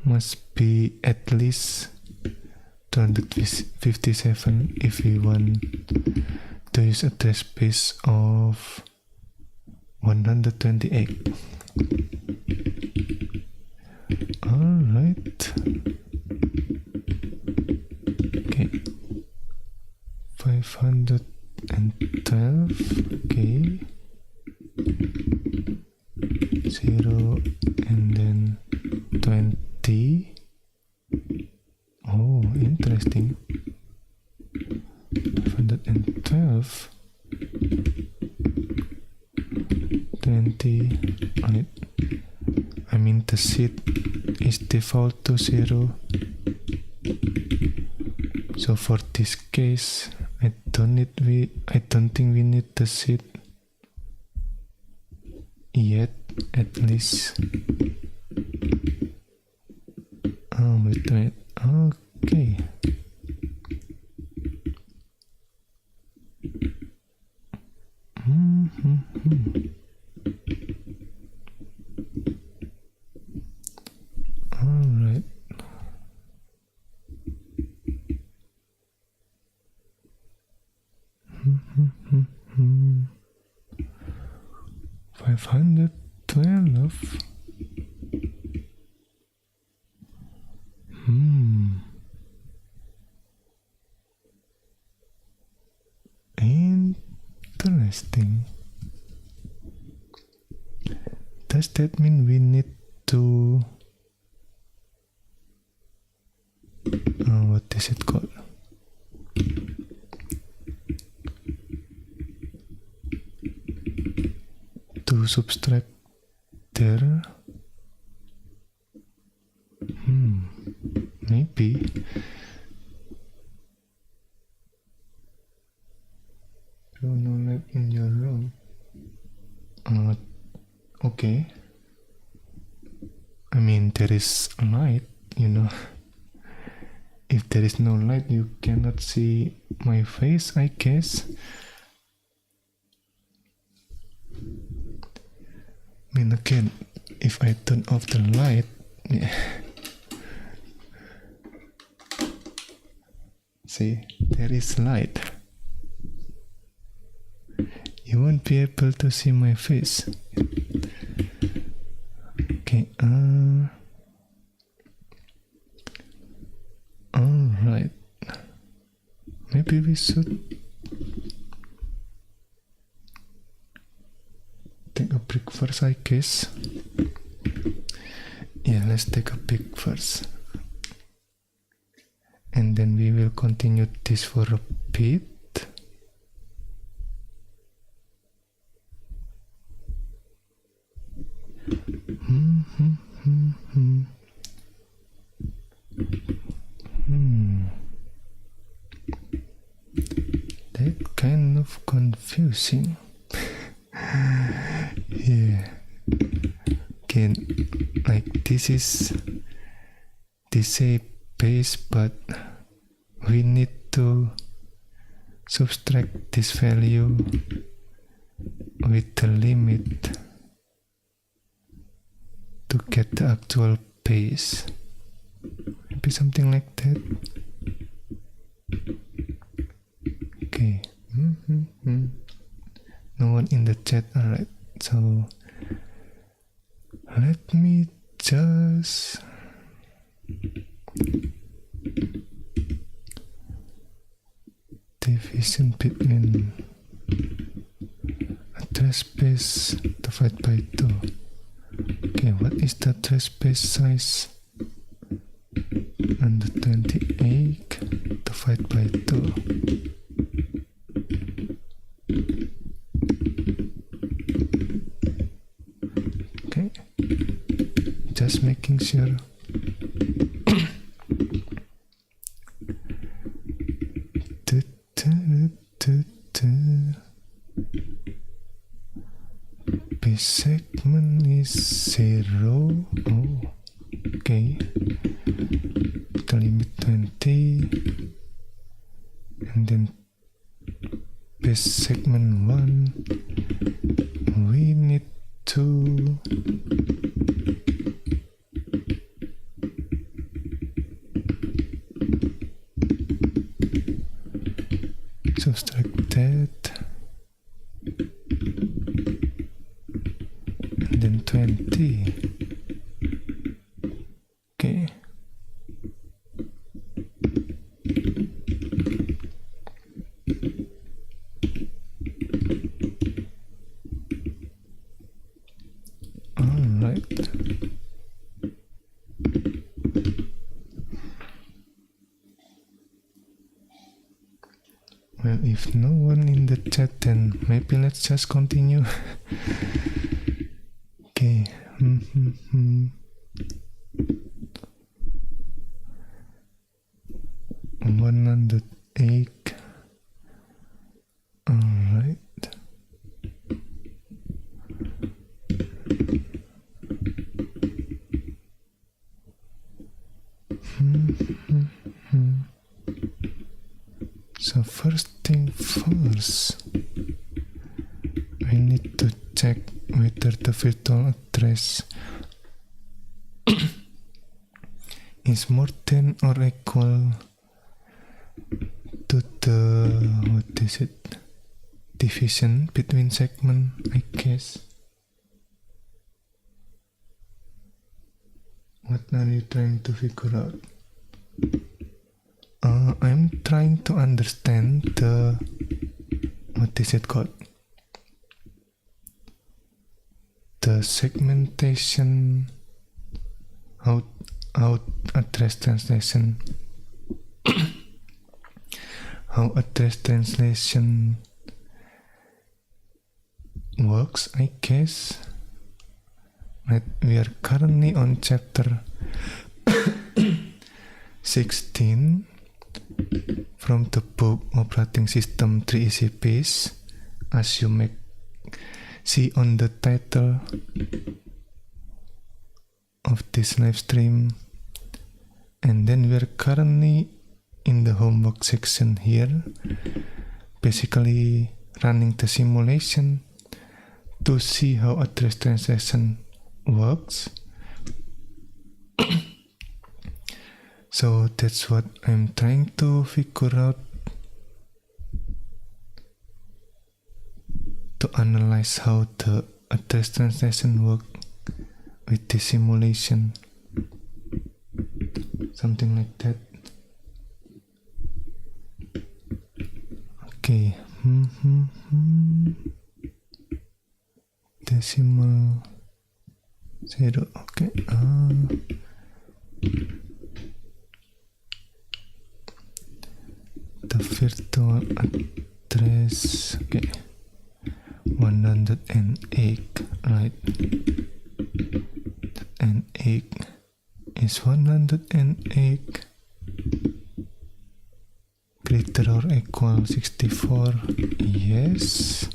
must be at least 257 if we want to use address space of 128. Alright. Okay. 512. Okay. 0 and then 20. Oh, interesting. 512. 20. Right. I mean the seed is default to 0. So for this case, I don't think we need the seed yet, at least. Oh, wait. Okay. Alright. 512. Interesting. Does that mean we need to what is it called? To subtract there? Maybe. No light in your room. Okay. I mean, there is light, you know. If there is no light, you cannot see my face, I guess. I mean, again, if I turn off the light, yeah. See, there is light. You won't be able to see my face. Okay, alright. Maybe we should take a break first, I guess. Yeah, let's take a break first. And then we will continue this for a bit. That kind of confusing. Yeah. Again, like this is a base, but we need to subtract this value with the limit to get the actual base. Maybe something like that. Okay. No one in the chat. Alright, so let me just division between trace space divided by 2. Okay, what is the trace space size? 128 divided by 2. Okay, just making sure. Base segment is 0. Oh, okay. The limit 20, and then base segment 1. We need to subtract that, and then 20. Okay. Alright. Well, if no one in the chat, then maybe let's just continue. Okay. 108. Alright. So first thing first, we need to check whether the virtual address is more than or equal to the, what is it, division between segment, I guess. What are you trying to figure out? I'm trying to understand the, what is it called? The segmentation, how address translation, how address translation works, I guess. Right, we are currently on chapter 16 from the book Operating System 3ECPs, as you may see on the title of this live stream. And then we are currently in the homework section here, basically running the simulation to see how address translation works. So that's what I'm trying to figure out, to analyze how the address translation works with the simulation, something like that. Okay. Decimal 0. Okay. The virtual address, okay, 108, right? And 8 is 108 greater or equal 64? Yes.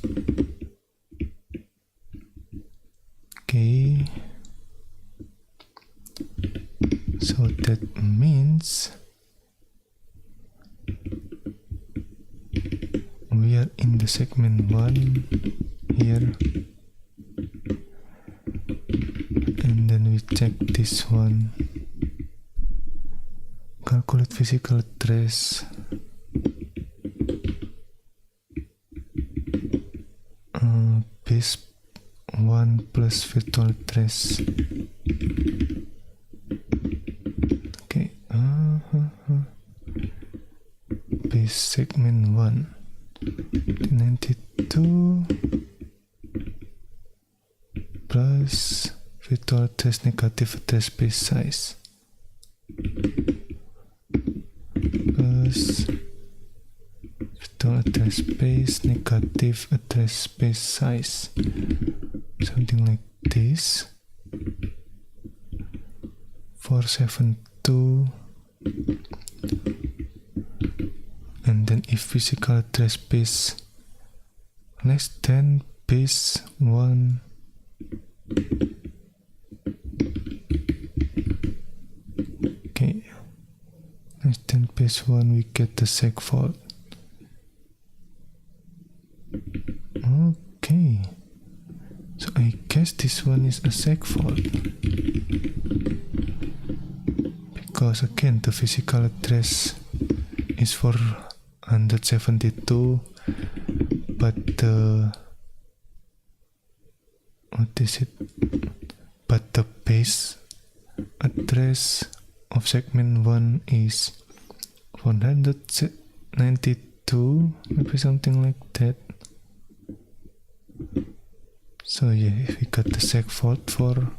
Okay. So that means we are in the segment 1 here, and then we check this one, calculate physical address, base 1 plus virtual address. Okay, base segment 1 92 plus virtual address negative address space size plus virtual address space negative address space size, something like this. 472, and then if physical address space less than base 1, okay, less than base 1, we get the segfault. Okay, so I guess this one is a segfault, because again the physical address is 472, but the base address of segment 1 is 492, maybe something like that. So yeah, we got the segfault for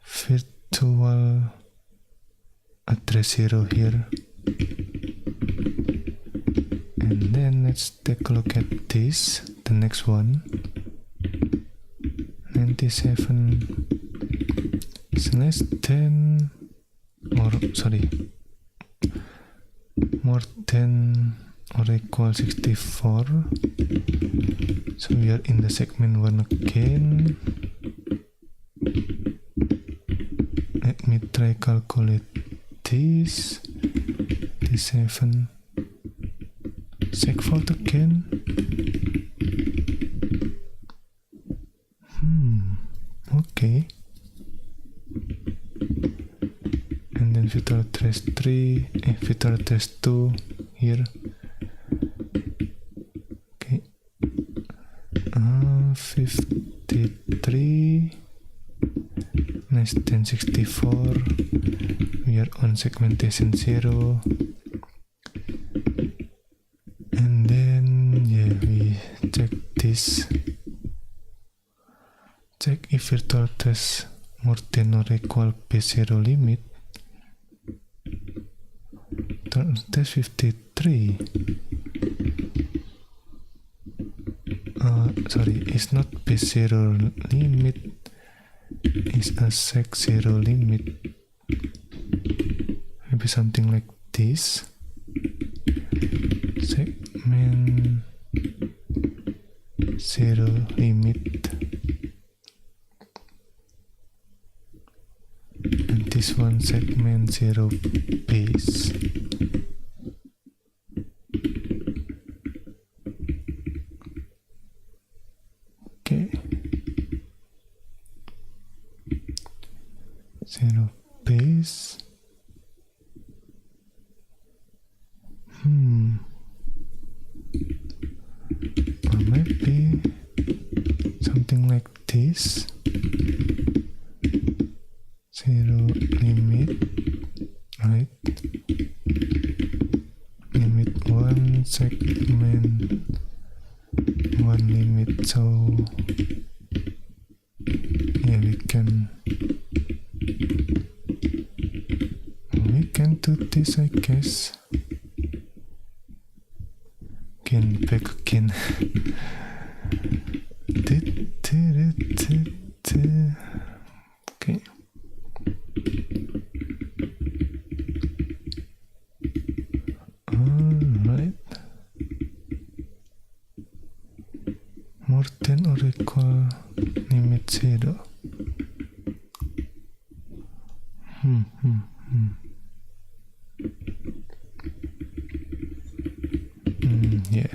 virtual address 0 here. And then let's take a look at this, the next one. 97 is less than, or sorry, more than or equal 64. So we are in the segment 1 again. Let me try calculate this. 7 segfault again. Okay. And then virtual address 3, virtual address 2 here. Okay. 53 less than 64. We are on segmentation 0. And then yeah, we check this. Check if virtual address more than or equal base 0 limit. Virtual address 53. Sorry, it's not base 0 limit, it's a seg 0 limit. Maybe something like this. Segment 0 limit. And this one segment 0 base. Okay. 0 base. Or maybe something like this. 0 limit, right? Limit 1 segment 1 limit. So yeah, we can do this, I guess. Again, back again. Okay. Alright. More than or equal limit 0. Yeah.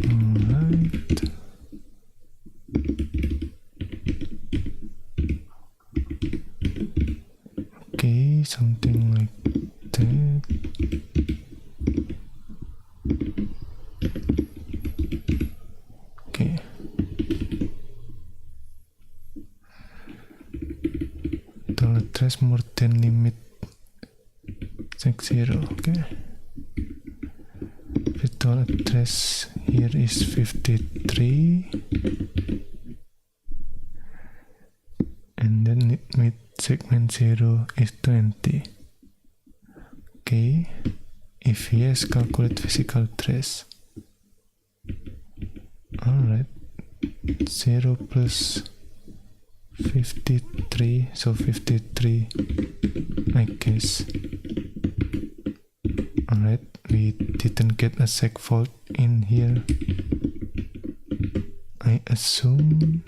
Alright. Okay, something like that. Okay. Virtual address more than limit check 0. Okay, virtual address here is 53, and then with segment 0 is 20. Okay, if yes, calculate physical address. Alright, 0 plus 53, so 53, I guess. Alright, we didn't get a seg fault in here, I assume,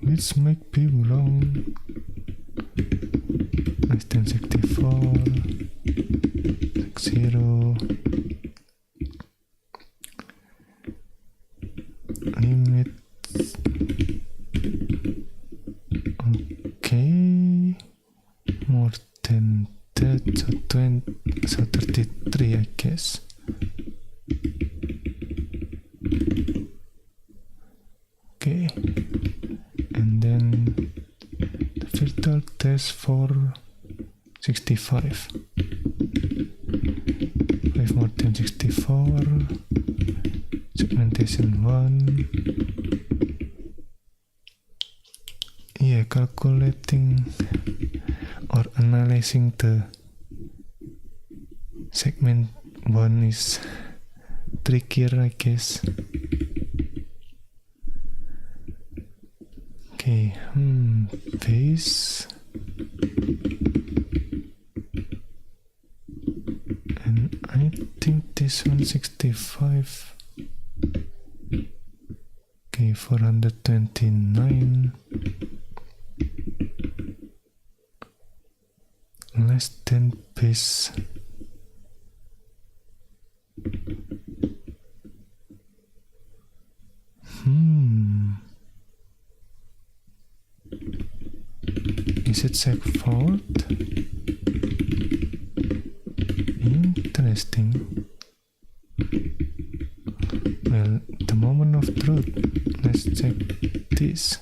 which might be wrong. Less than 64, seg 0, limit. Okay, more than that, so 33, I guess. Okay, and then the virtual test for 65. 5 more than 64, segmentation 1. Yeah, calculating or analyzing the segment 1 is trickier, I guess. Okay, base. And I think this 165. Okay, 429. Less than base. Is it seg fault? Interesting. Well, the moment of truth. Let's check this.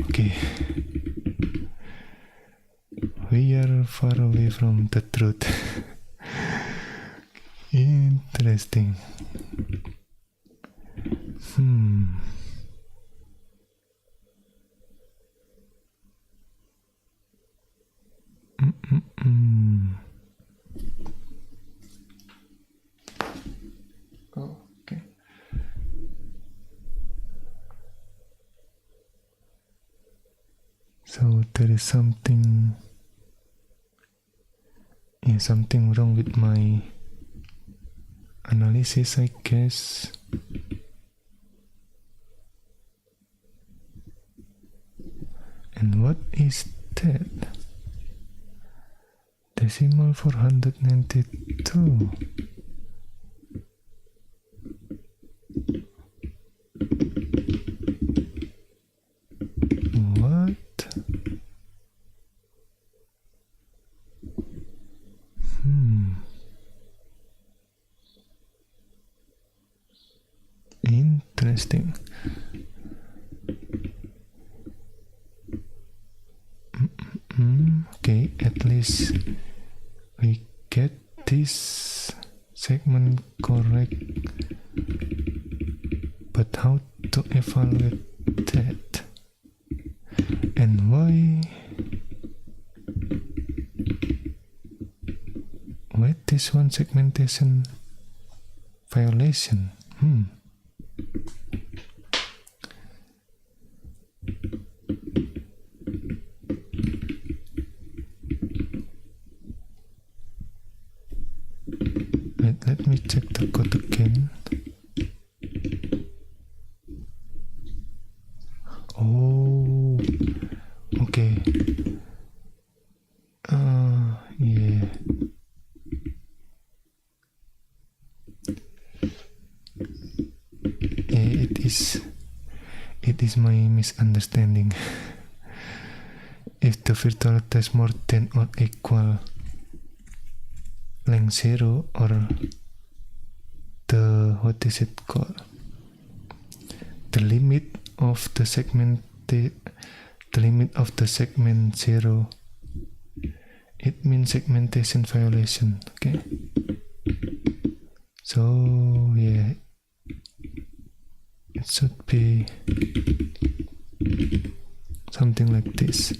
Okay. We are far away from the truth. Interesting. Okay. So there is something wrong with my analysis, I guess. And what is that? Decimal 492. What? Interesting. Okay, at least we get this segment correct, but how to evaluate that? And why this one segmentation violation? Let me check the code again. Oh, okay. Yeah. It is my misunderstanding. If the virtual test more than or equal length 0 or the, what is it called? The limit of the segment 0 it means segmentation violation. Okay, so yeah, it should be something like this.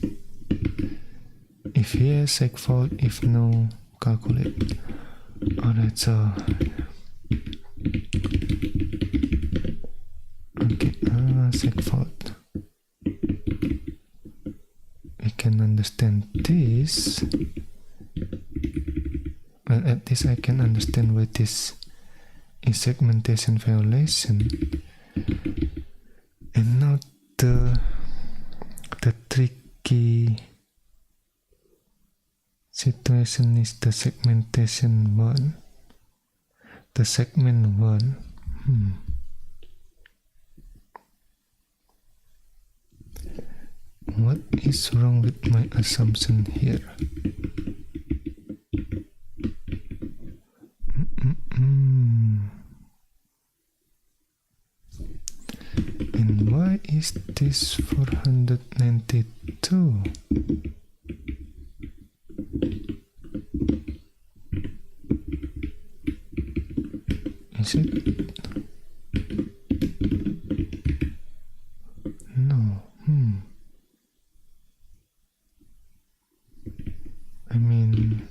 If yes, segfault. If no, calculate. Alright, so okay, segfault. We can understand this. Well, at least I can understand why this is segmentation violation. And now the tricky situation is the segmentation one. The segment one. What is wrong with my assumption here? And why is this 492? Is it? No. I mean,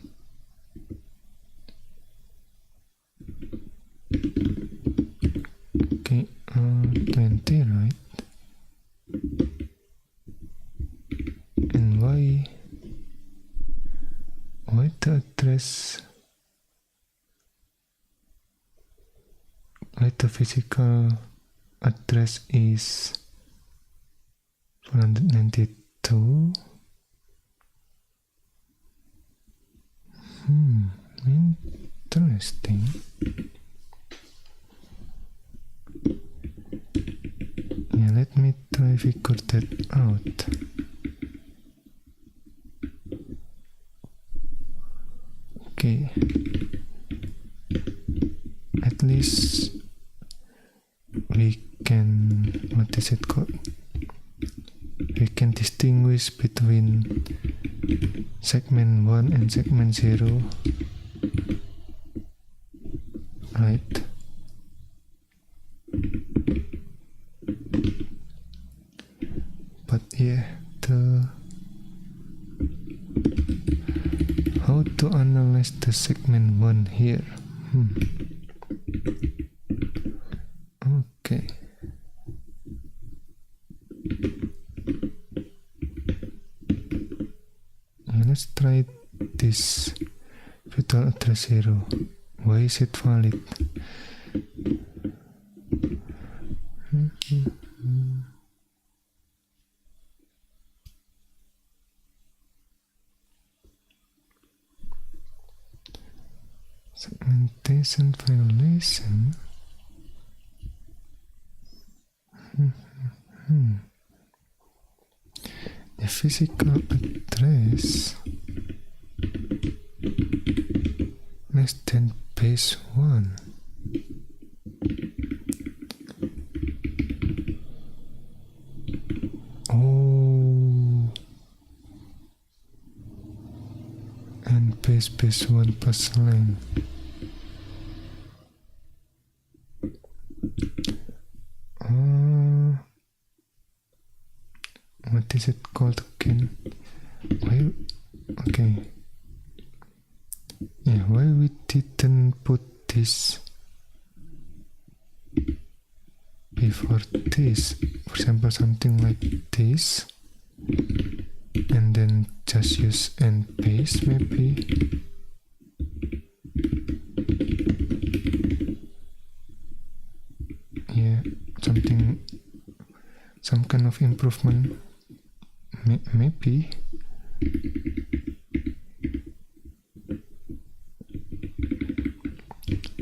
okay, 20, right? And why the address, why the physical address is 492? Interesting. Yeah, let me try figure that out. Okay. At least we can, what is it called? We can distinguish between segment 1 and segment 0, right? But yeah, how to analyze the segment 1 here? Okay. Let's try this virtual address 0. Why is it valid? Segmentation violation. The physical address less than base 1. Oh, and base 1 plus line. What is it called again? Why? Okay. Yeah, why we didn't put this before this? For example, something like this, and then just use and paste maybe. Yeah, some kind of improvement. Maybe.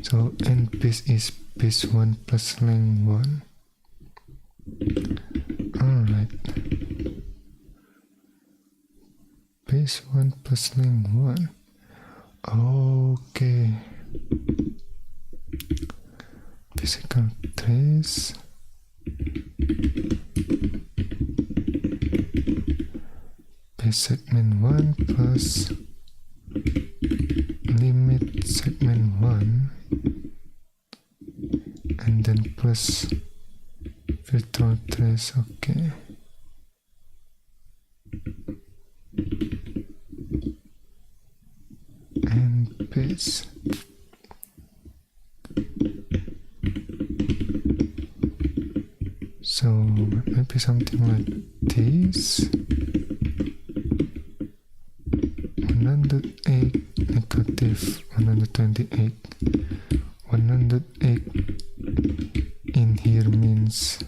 So end base is base 1 plus length 1. Alright. Base 1 plus length 1. Okay. Physical trace. Base segment 1 plus limit segment 1 and then plus virtual trace. Okay, and paste. So maybe something like this. 108 negative 128. 108 in here means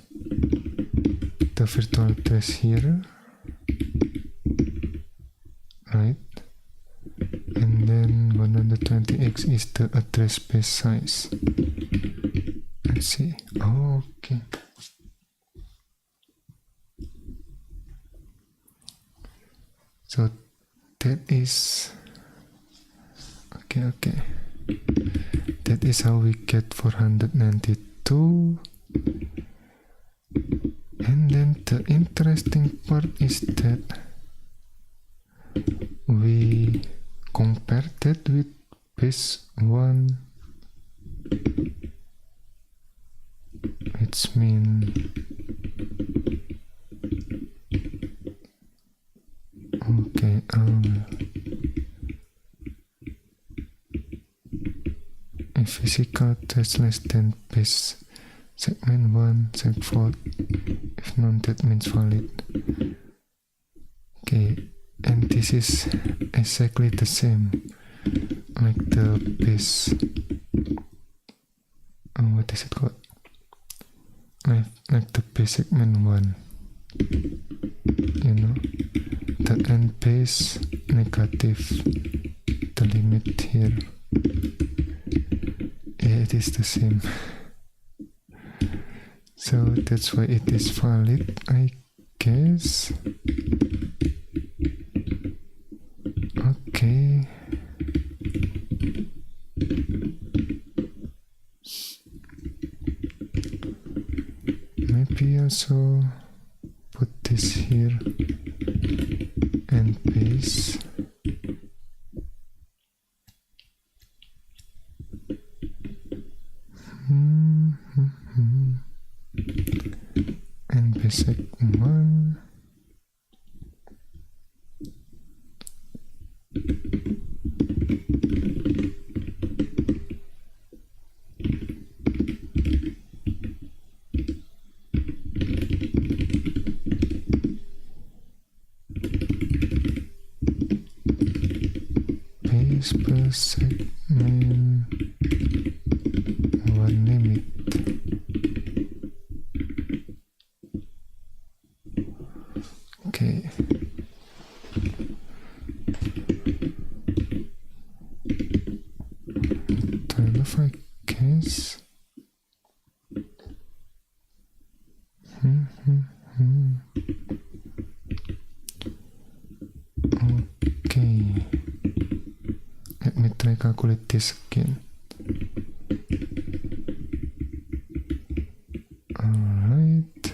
the virtual trace here, right? And then 120x is the address space size. Let's see. Okay. So that is okay. That is how we get 492. And then the interesting part is that we compare that with base 1, which means okay, if physical trace less than base segment 1 segfault, if none that means valid. Okay, and this is exactly the same like the base, what is it called, like the base segment 1, you know, the end base negative the limit here. Yeah, it is the same. So that's why it is valid, I guess. Okay. Maybe also put this here and paste. And basic 1. Base per segment 1 limit. Okay. 12, I guess. Okay. Let me try calculate this again. Alright.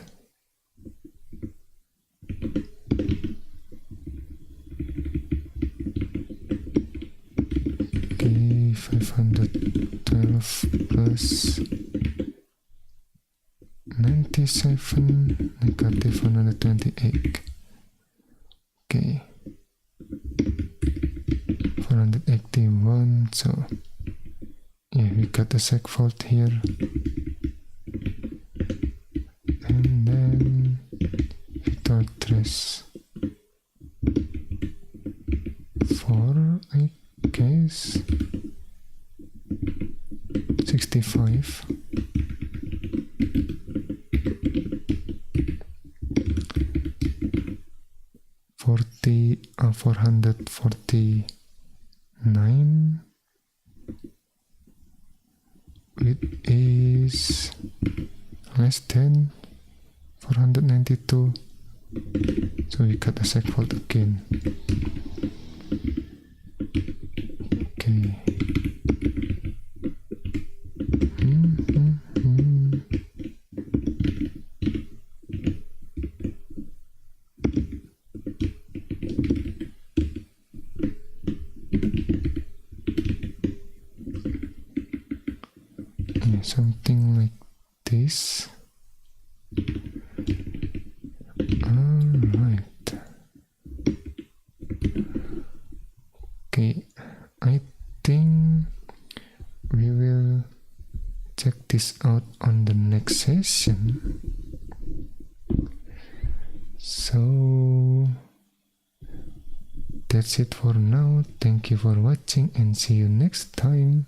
Okay, 512 plus 97 negative 128. Okay. 481, so yeah, we got a segfault here. And then virtual trace 4, I guess. 65. $449, which is less than 492. So we got a segfault again. Okay. something like this. Alright. Okay, I think we will check this out on the next session. So that's it for now. Thank you for watching and see you next time.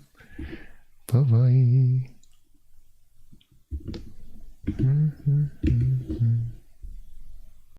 Bye bye.